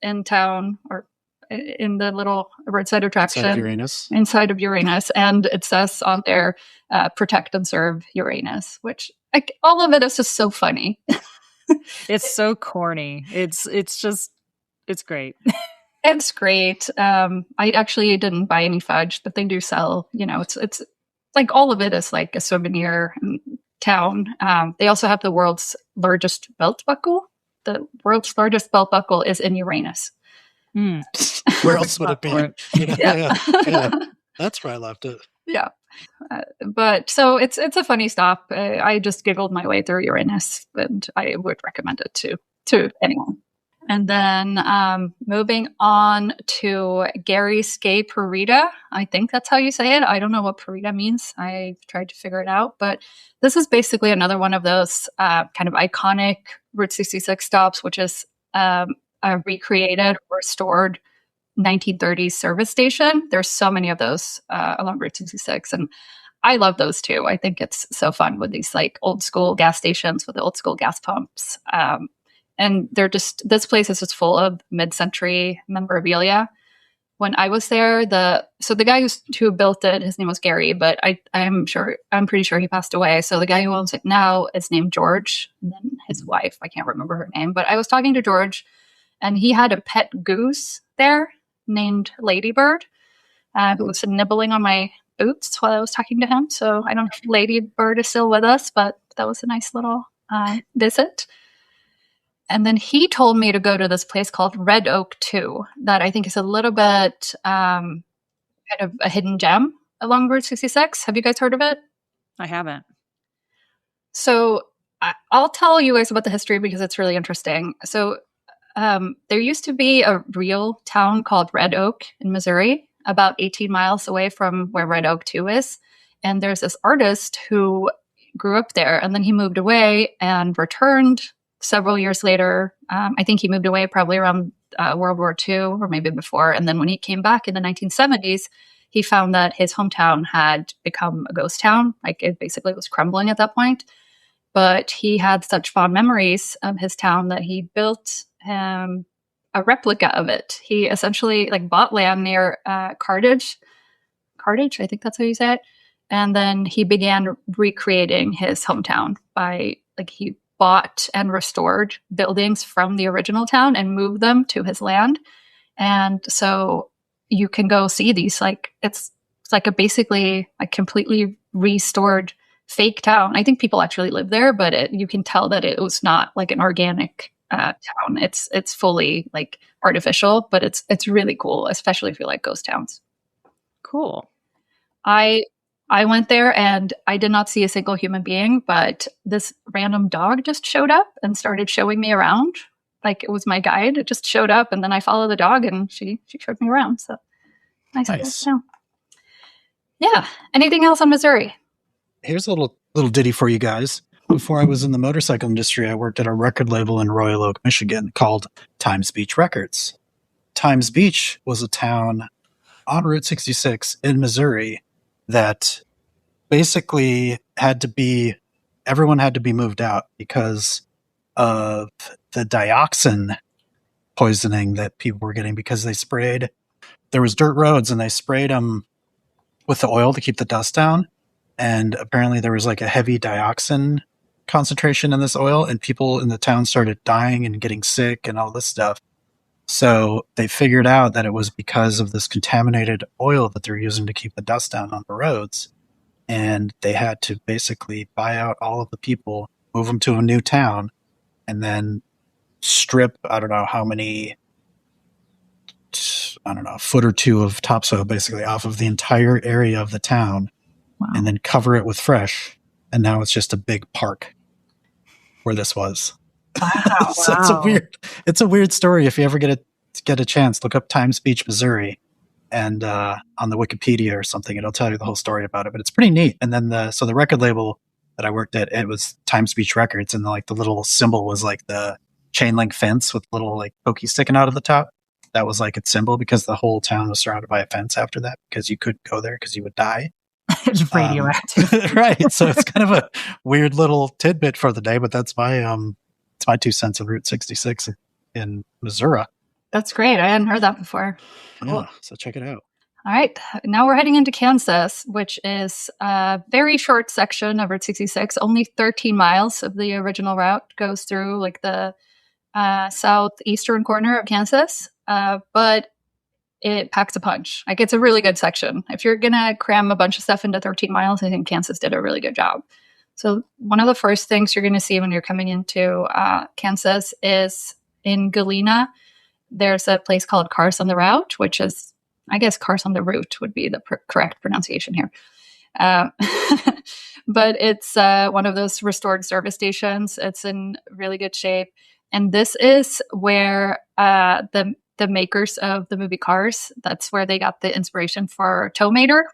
in town, or in the little roadside attraction inside of Uranus, and it says on there, "Protect and serve Uranus," which all of it is just so funny. It's so corny. It's great. It's great. I actually didn't buy any fudge, but they do sell. It's like all of it is like a souvenir in town. They also have the world's largest belt buckle. The world's largest belt buckle is in Uranus. Where else would it be? Yeah. That's where I left it. Yeah. But so it's a funny stop. I just giggled my way through Uranus, and I would recommend it to anyone. And then moving on to Garyskay Parida. I think that's how you say it. I don't know what Parida means. I tried to figure it out. But this is basically another one of those kind of iconic Route 66 stops, which is a recreated, restored 1930s service station. There's so many of those along Route 66. And I love those too. I think it's so fun with these like old school gas stations with the old school gas pumps. And this place is just full of mid-century memorabilia. When I was there, the guy who built it, his name was Gary, but I'm pretty sure he passed away. So the guy who owns it now is named George, and then his wife, I can't remember her name, but I was talking to George, and he had a pet goose there named Ladybird, who was nibbling on my boots while I was talking to him. So I don't know if Ladybird is still with us, but that was a nice little visit. And then he told me to go to this place called Red Oak 2 that I think is a little bit kind of a hidden gem along Route 66. Have you guys heard of it? I haven't. So I'll tell you guys about the history because it's really interesting. So there used to be a real town called Red Oak in Missouri, about 18 miles away from where Red Oak 2 is. And there's this artist who grew up there, and then he moved away and returned several years later. I think he moved away probably around World War II or maybe before. And then when he came back in the 1970s, he found that his hometown had become a ghost town. Like it basically was crumbling at that point. But he had such fond memories of his town that he built a replica of it. He essentially like bought land near Carthage, I think that's how you say it. And then he began recreating his hometown by he bought and restored buildings from the original town and moved them to his land. And so you can go see these, it's like a basically a completely restored fake town. I think people actually live there, but you can tell that it was not like an organic town. It's fully like artificial, but it's really cool, especially if you like ghost towns. Cool. I went there and I did not see a single human being, but this random dog just showed up and started showing me around. Like it was my guide. It just showed up and then I followed the dog and she showed me around. So nice. Yeah. Anything else on Missouri? Here's a little ditty for you guys. Before I was in the motorcycle industry, I worked at a record label in Royal Oak, Michigan called Times Beach Records. Times Beach was a town on Route 66 in Missouri that basically everyone had to be moved out because of the dioxin poisoning that people were getting because there was dirt roads and they sprayed them with the oil to keep the dust down. And apparently there was like a heavy dioxin concentration in this oil and people in the town started dying and getting sick and all this stuff. So they figured out that it was because of this contaminated oil that they're using to keep the dust down on the roads. And they had to basically buy out all of the people, move them to a new town, and then strip, I don't know how many, a foot or two of topsoil basically off of the entire area of the town. Wow. And then cover it with fresh. And now it's just a big park where this was. Wow. So it's a weird story. If you ever get a chance, look up Times Beach, Missouri, and on the Wikipedia or something, it'll tell you the whole story about it. But it's pretty neat. And then the record label that I worked at, it was Time Speech Records, and like the little symbol was like the chain link fence with little like pokey sticking out of the top. That was like its symbol, because the whole town was surrounded by a fence after that, because you couldn't go there because you would die. It's radioactive. Right. So it's kind of a weird little tidbit for the day, but that's my 2 cents of Route 66 in Missouri. That's great. I hadn't heard that before. Cool. Yeah, so check it out. All right. Now we're heading into Kansas, which is a very short section of Route 66. Only 13 miles of the original route goes through like the southeastern corner of Kansas, but it packs a punch. Like, it's a really good section. If you're going to cram a bunch of stuff into 13 miles, I think Kansas did a really good job. So one of the first things you're going to see when you're coming into Kansas is in Galena. There's a place called Cars on the Route, which is, I guess, Cars on the Route would be the correct pronunciation here. But it's one of those restored service stations. It's in really good shape. And this is where the makers of the movie Cars, that's where they got the inspiration for Towmater,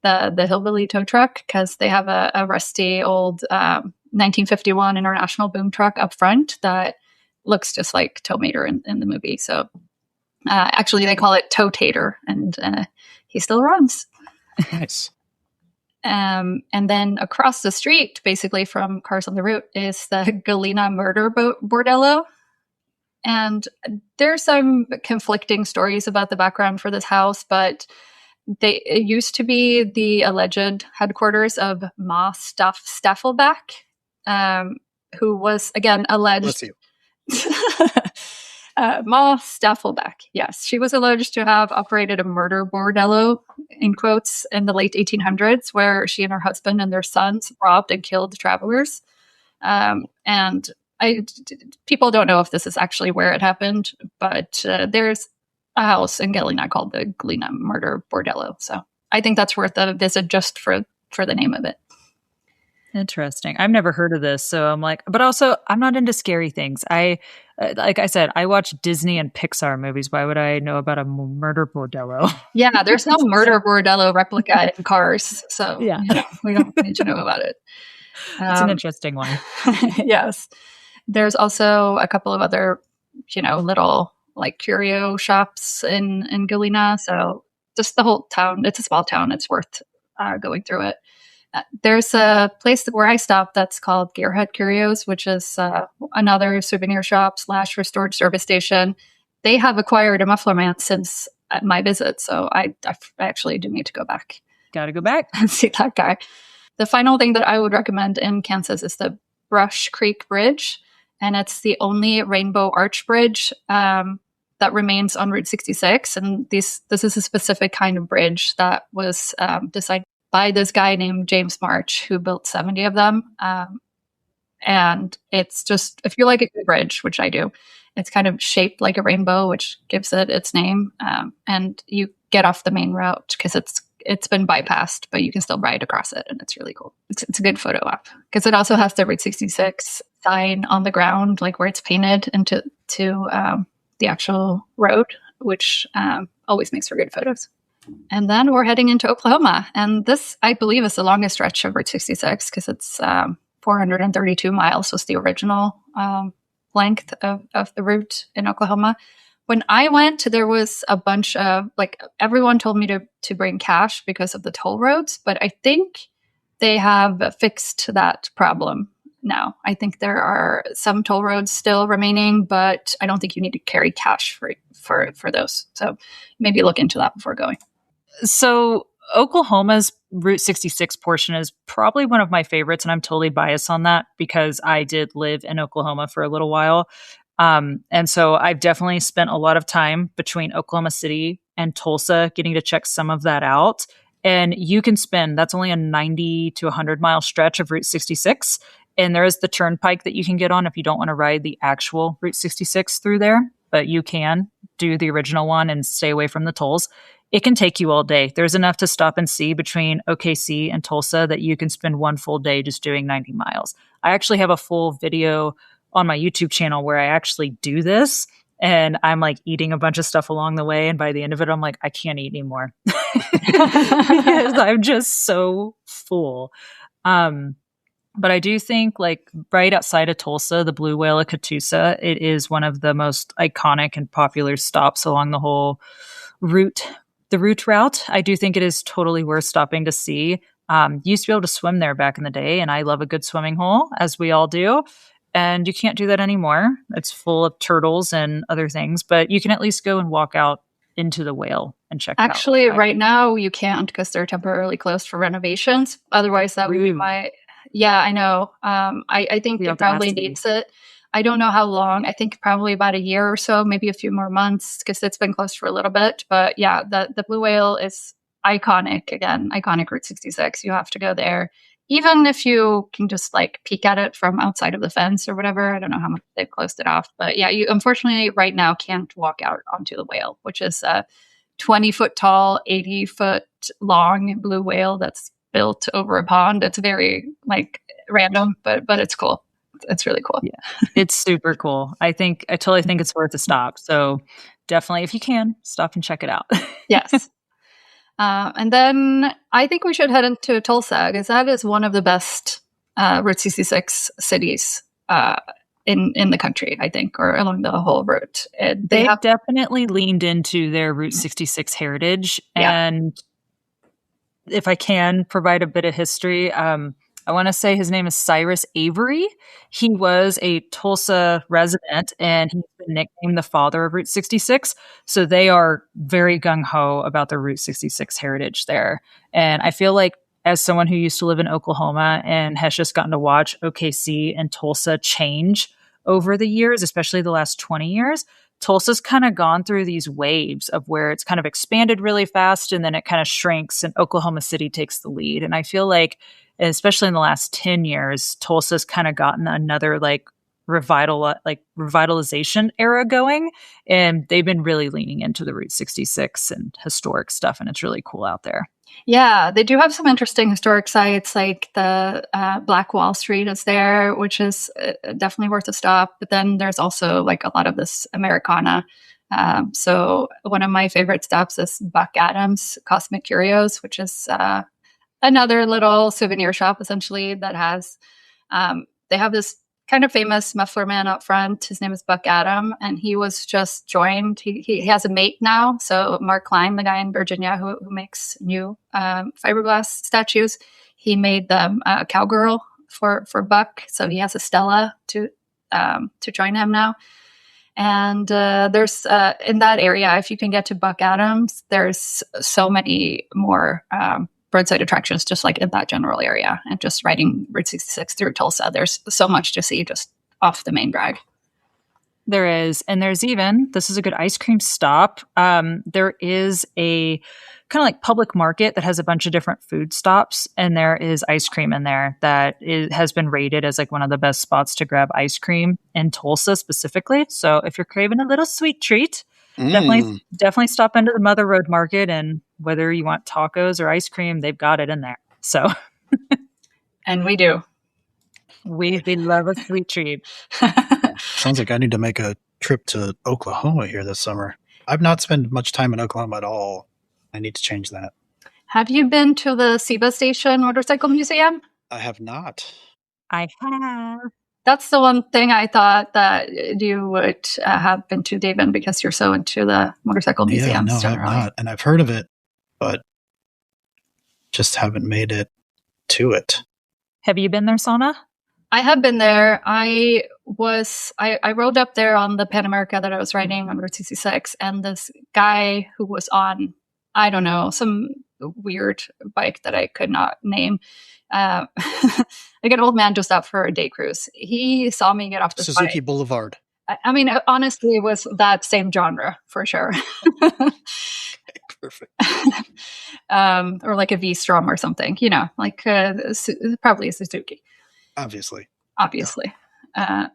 the hillbilly tow truck, because they have a rusty old 1951 International boom truck up front that looks just like Towmater in the movie. So actually they call it Tow-Tater, and he still runs. Nice. And then across the street, basically from Cars on the Route, is the Galena Murder Bordello. And there's some conflicting stories about the background for this house, but it used to be the alleged headquarters of Ma Staffelbach, who was, again, alleged... Bless you. Ma Staffelbach, yes. She was alleged to have operated a murder bordello, in quotes, in the late 1800s, where she and her husband and their sons robbed and killed travelers. And people don't know if this is actually where it happened, but there's a house in Galena called the Galena Murder Bordello. So I think that's worth a visit just for the name of it. Interesting. I've never heard of this. So I'm like, but also I'm not into scary things. Like I said, I watch Disney and Pixar movies. Why would I know about a murder bordello? Yeah, there's no murder bordello replica in Cars. So yeah, we don't need to know about it. It's an interesting one. Yes. There's also a couple of other, little like curio shops in Galena. So just the whole town, it's a small town. It's worth going through it. There's a place where I stopped that's called Gearhead Curios, which is another souvenir shop / restored service station. They have acquired a muffler man since my visit, so I actually do need to go back. Got to go back and see that guy. The final thing that I would recommend in Kansas is the Brush Creek Bridge, and it's the only rainbow arch bridge that remains on Route 66. And this is a specific kind of bridge that was designed by this guy named James March, who built 70 of them. And it's just, if you like a good bridge, which I do, it's kind of shaped like a rainbow, which gives it its name. And you get off the main route because it's been bypassed, but you can still ride across it, and it's really cool. It's a good photo op because it also has the Route 66 sign on the ground, like where it's painted into the actual road, which always makes for good photos. And then we're heading into Oklahoma. And this, I believe, is the longest stretch of Route 66 because it's 432 miles was the original length of the route in Oklahoma. When I went, there was a bunch of, everyone told me to bring cash because of the toll roads, but I think they have fixed that problem now. I think there are some toll roads still remaining, but I don't think you need to carry cash for those. So maybe look into that before going. So Oklahoma's Route 66 portion is probably one of my favorites, and I'm totally biased on that because I did live in Oklahoma for a little while. And so I've definitely spent a lot of time between Oklahoma City and Tulsa getting to check some of that out. And you can that's only a 90 to 100 mile stretch of Route 66. And there is the turnpike that you can get on if you don't want to ride the actual Route 66 through there, but you can do the original one and stay away from the tolls. It can take you all day. There's enough to stop and see between OKC and Tulsa that you can spend one full day just doing 90 miles. I actually have a full video on my YouTube channel where I actually do this. And I'm like eating a bunch of stuff along the way. And by the end of it, I'm like, I can't eat anymore because I'm just so full. But I do think like right outside of Tulsa, the Blue Whale of Catoosa, it is one of the most iconic and popular stops along the whole route, the route. I do think it is totally worth stopping to see. Used to be able to swim there back in the day, and I love a good swimming hole, as we all do. And you can't do that anymore. It's full of turtles and other things, but you can at least go and walk out into the whale and check it out. Actually, right now you can't because they're temporarily closed for renovations. Otherwise, that would be my. Yeah, I know. I think it probably needs it. I don't know how long. I think probably about a year or so, maybe a few more months, because it's been closed for a little bit. But yeah, the Blue Whale is iconic. Again, iconic Route 66. You have to go there. Even if you can just like peek at it from outside of the fence or whatever. I don't know how much they've closed it off. But yeah, you unfortunately right now can't walk out onto the whale, which is a 20-foot tall, 80-foot long blue whale that's built over a pond. It's very like random, but it's cool. It's really cool. Yeah, it's super cool. I totally think it's worth a stop. So definitely, if you can, stop and check it out. Yes. And then I think we should head into Tulsa because that is one of the best Route 66 cities in the country, I think, or along the whole route. They've definitely leaned into their Route 66 heritage. Yeah. And if I can provide a bit of history, I want to say his name is Cyrus Avery. He was a Tulsa resident, and he's been nicknamed the father of Route 66. So they are very gung-ho about their Route 66 heritage there. And I feel like as someone who used to live in Oklahoma and has just gotten to watch OKC and Tulsa change over the years, especially the last 20 years, Tulsa's kind of gone through these waves of where it's kind of expanded really fast and then it kind of shrinks and Oklahoma City takes the lead. And I feel like, especially in the last 10 years, Tulsa's kind of gotten another like revitalization era going. And they've been really leaning into the Route 66 and historic stuff. And it's really cool out there. Yeah, they do have some interesting historic sites, like the Black Wall Street is there, which is definitely worth a stop. But then there's also like a lot of this Americana. So one of my favorite stops is Buck Adams Cosmic Curios, which is another little souvenir shop essentially that has, they have this kind of famous muffler man out front. His name is Buck Adam, and he was just joined. He has a mate now. So Mark Klein, the guy in Virginia who makes new fiberglass statues, he made them a cowgirl for Buck. So he has a Stella to join him now. And there's in that area, if you can get to Buck Adams, there's so many more roadside attractions just like in that general area. And just riding Route 66 through Tulsa, there's so much to see just off the main drag. There is. And there's even, this is a good ice cream stop. There is a kind of like public market that has a bunch of different food stops. And there is ice cream in there that has been rated as like one of the best spots to grab ice cream in Tulsa specifically. So if you're craving a little sweet treat, definitely stop into the Mother Road Market, and whether you want tacos or ice cream, they've got it in there. So, and we do. We love a sweet treat. Sounds like I need to make a trip to Oklahoma here this summer. I've not spent much time in Oklahoma at all. I need to change that. Have you been to the Seba Station Motorcycle Museum? I have not. I have. That's the one thing I thought that you would have been to, Davin, because you're so into the motorcycle museums. Yeah, no, I've not. And I've heard of it, but just haven't made it to it. Have you been there, Sanna? I have been there. I rode up there on the Pan America that I was riding on Route 66, and this guy who was on, I don't know, some weird bike that I could not name, like an old man just out for a day cruise. He saw me get off the Suzuki bike. Boulevard. I mean, honestly, it was that same genre for sure. Perfect. Or like a V-Strom or something, like probably a Suzuki. Obviously.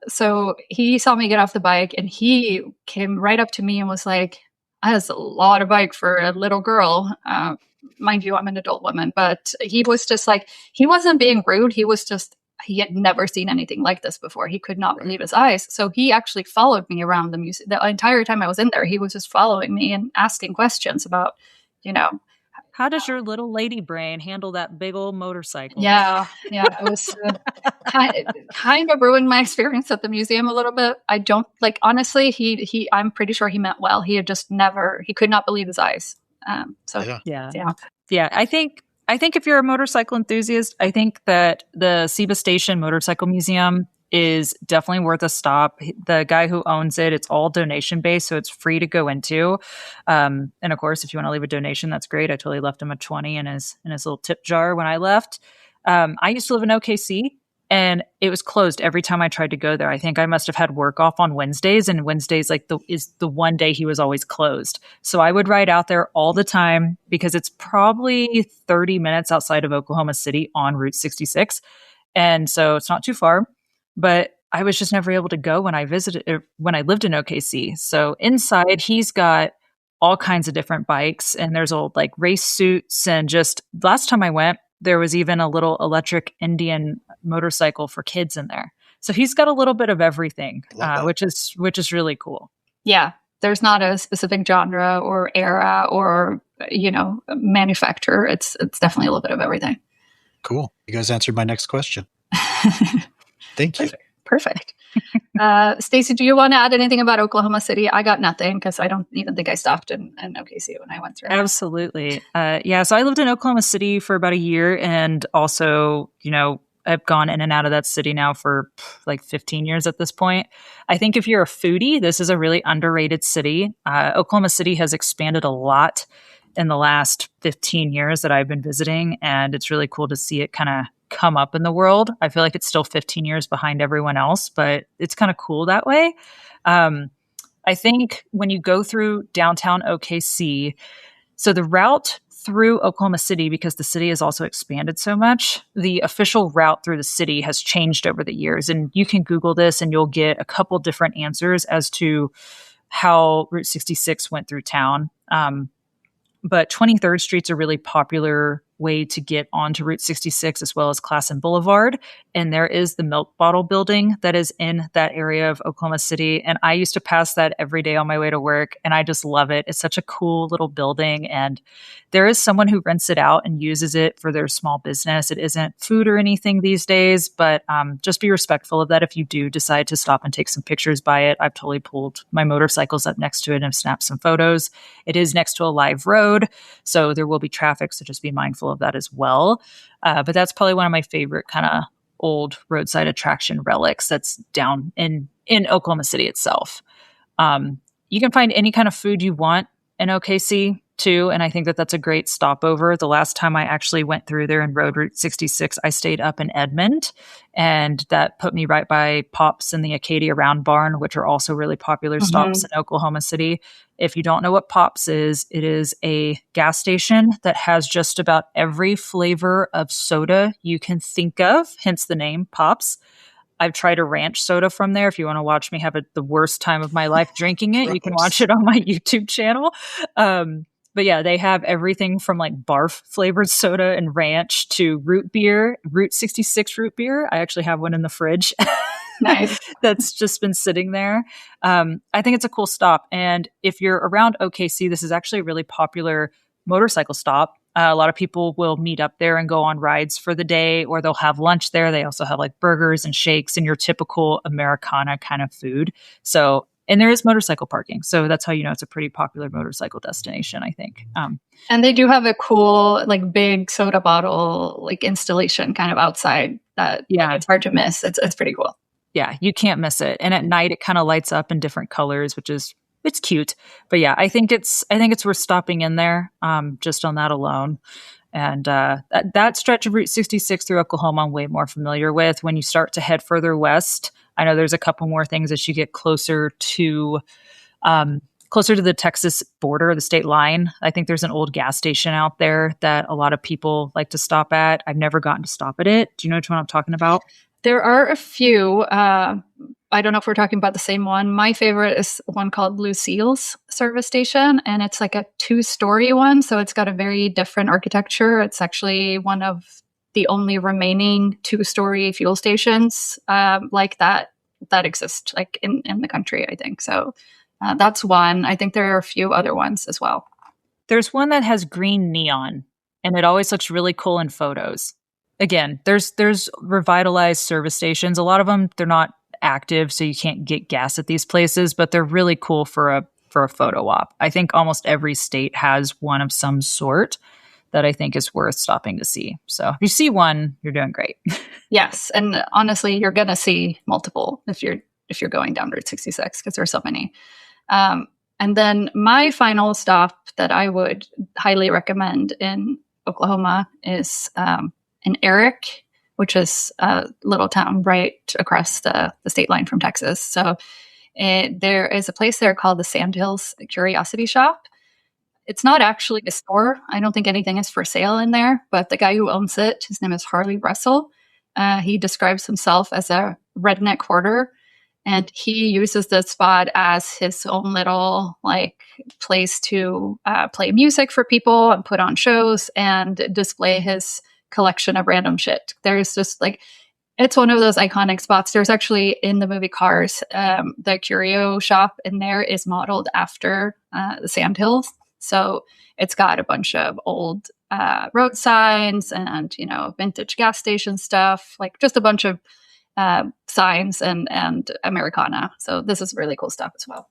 So he saw me get off the bike, and he came right up to me and was like, "That's a lot of bike for a little girl." Mind you, I'm an adult woman, but he was just like, he wasn't being rude. He was just he had never seen anything like this before. He could not believe his eyes. So he actually followed me around the museum. The entire time I was in there, he was just following me and asking questions about, you know, How does your little lady brain handle that big old motorcycle? yeah, it was kind of ruined my experience at the museum a little bit. I don't like, honestly, I'm pretty sure he meant well. He had just never, he could not believe his eyes. Yeah. I think if you're a motorcycle enthusiast, I think that the Seba Station Motorcycle Museum is definitely worth a stop. The guy who owns it, it's all donation based, so it's free to go into. And of course, if you want to leave a donation, that's great. I totally left him a 20 in his little tip jar when I left. I used to live in OKC, and it was closed every time I tried to go there. I think I must have had work off on Wednesdays, and Wednesdays is the one day he was always closed. So I would ride out there all the time because it's probably 30 minutes outside of Oklahoma City on Route 66. And so it's not too far. But I was just never able to go when I lived in OKC. So inside, he's got all kinds of different bikes, and there's old like race suits. And just last time I went, there was even a little electric Indian motorcycle for kids in there. So he's got a little bit of everything, which is really cool. Yeah, there's not a specific genre or era or manufacturer. It's definitely a little bit of everything. Cool. You guys answered my next question. Thank you. Perfect. Staci, do you want to add anything about Oklahoma City? I got nothing because I don't even think I stopped in OKC when I went through. Absolutely. So I lived in Oklahoma City for about a year, and also, I've gone in and out of that city now for like 15 years at this point. I think if you're a foodie, this is a really underrated city. Oklahoma City has expanded a lot in the last 15 years that I've been visiting, and it's really cool to see it kind of come up in the world. I feel like it's still 15 years behind everyone else, but it's kind of cool that way. I think when you go through downtown OKC, so the route through Oklahoma City, because the city has also expanded so much, the official route through the city has changed over the years. And you can Google this and you'll get a couple different answers as to how Route 66 went through town. But 23rd Street's a really popular way to get onto Route 66, as well as Classen Boulevard. And there is the milk bottle building that is in that area of Oklahoma City. And I used to pass that every day on my way to work, and I just love it. It's such a cool little building. And there is someone who rents it out and uses it for their small business. It isn't food or anything these days, but just be respectful of that if you do decide to stop and take some pictures by it. I've totally pulled my motorcycles up next to it and have snapped some photos. It is next to a live road, so there will be traffic, so just be mindful of that as well. But that's probably one of my favorite kind of old roadside attraction relics that's down in Oklahoma City itself. You can find any kind of food you want in OKC too, and I think that that's a great stopover. The last time I actually went through there and rode Route 66, I stayed up in Edmond, and that put me right by Pops and the Acadia Round Barn, which are also really popular stops in Oklahoma City. If you don't know what Pops is, it is a gas station that has just about every flavor of soda you can think of, hence the name Pops. I've tried a ranch soda from there. If you want to watch me have the worst time of my life drinking it, you can watch it on my YouTube channel. But yeah, they have everything from like barf flavored soda and ranch to root beer, Route 66 root beer. I actually have one in the fridge. Nice. That's just been sitting there. I think it's a cool stop. And if you're around OKC, this is actually a really popular motorcycle stop. A lot of people will meet up there and go on rides for the day, or they'll have lunch there. They also have like burgers and shakes and your typical Americana kind of food. And there is motorcycle parking. So that's how you know it's a pretty popular motorcycle destination, I think. And they do have a cool, like big soda bottle, like installation kind of outside that it's hard to miss. It's pretty cool. Yeah, you can't miss it. And at night it kind of lights up in different colors, it's cute. But yeah, I think it's worth stopping in there just on that alone. And that stretch of Route 66 through Oklahoma I'm way more familiar with. When you start to head further west, I know there's a couple more things as you get closer to the Texas border, the state line. I think there's an old gas station out there that a lot of people like to stop at. I've never gotten to stop at it. Do you know which one I'm talking about? There are a few. I don't know if we're talking about the same one. My favorite is one called Lucille's service station, and it's like a 2-story one. So it's got a very different architecture. It's actually one of the only remaining 2-story fuel stations like that exist like in the country, I think. So that's one. I think there are a few other ones as well. There's one that has green neon, and it always looks really cool in photos. Again, there's revitalized service stations. A lot of them, they're not active, so you can't get gas at these places, but they're really cool for a photo op. I think almost every state has one of some sort that I think is worth stopping to see. So if you see one, you're doing great. Yes, and honestly, you're going to see multiple if you're going down Route 66 because there's so many. And then my final stop that I would highly recommend in Oklahoma is in Eric, which is a little town right across the state line from Texas. So there is a place there called the Sandhills Curiosity Shop. It's not actually a store. I don't think anything is for sale in there, but the guy who owns it, his name is Harley Russell. He describes himself as a redneck hoarder, and he uses the spot as his own little like place to play music for people and put on shows and display his collection of random shit. There's just like, it's one of those iconic spots. There's actually in the movie Cars, the curio shop in there is modeled after the Sandhills. So it's got a bunch of old road signs and, vintage gas station stuff, like just a bunch of signs and americana. So this is really cool stuff as well.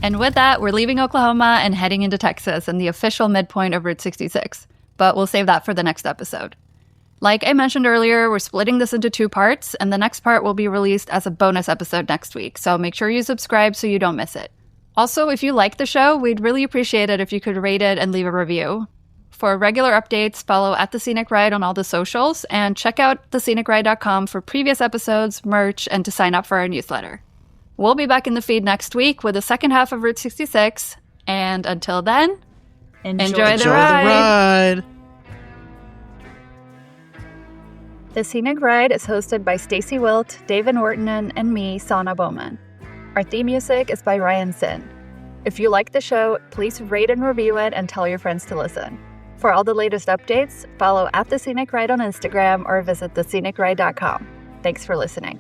And with that, we're leaving Oklahoma and heading into Texas and the official midpoint of Route 66. But we'll save that for the next episode. Like I mentioned earlier, we're splitting this into 2 parts, and the next part will be released as a bonus episode next week. So make sure you subscribe so you don't miss it. Also, if you like the show, we'd really appreciate it if you could rate it and leave a review. For regular updates, follow at The Scenic Ride on all the socials, and check out thescenicride.com for previous episodes, merch, and to sign up for our newsletter. We'll be back in the feed next week with the second half of Route 66, and until then, enjoy the ride! The Scenic Ride is hosted by Staci Wilt, Davin Ortonen, and me, Sanna Bowman. Our theme music is by Ryan Sin. If you like the show, please rate and review it and tell your friends to listen. For all the latest updates, follow at The Scenic Ride on Instagram or visit thescenicride.com. Thanks for listening.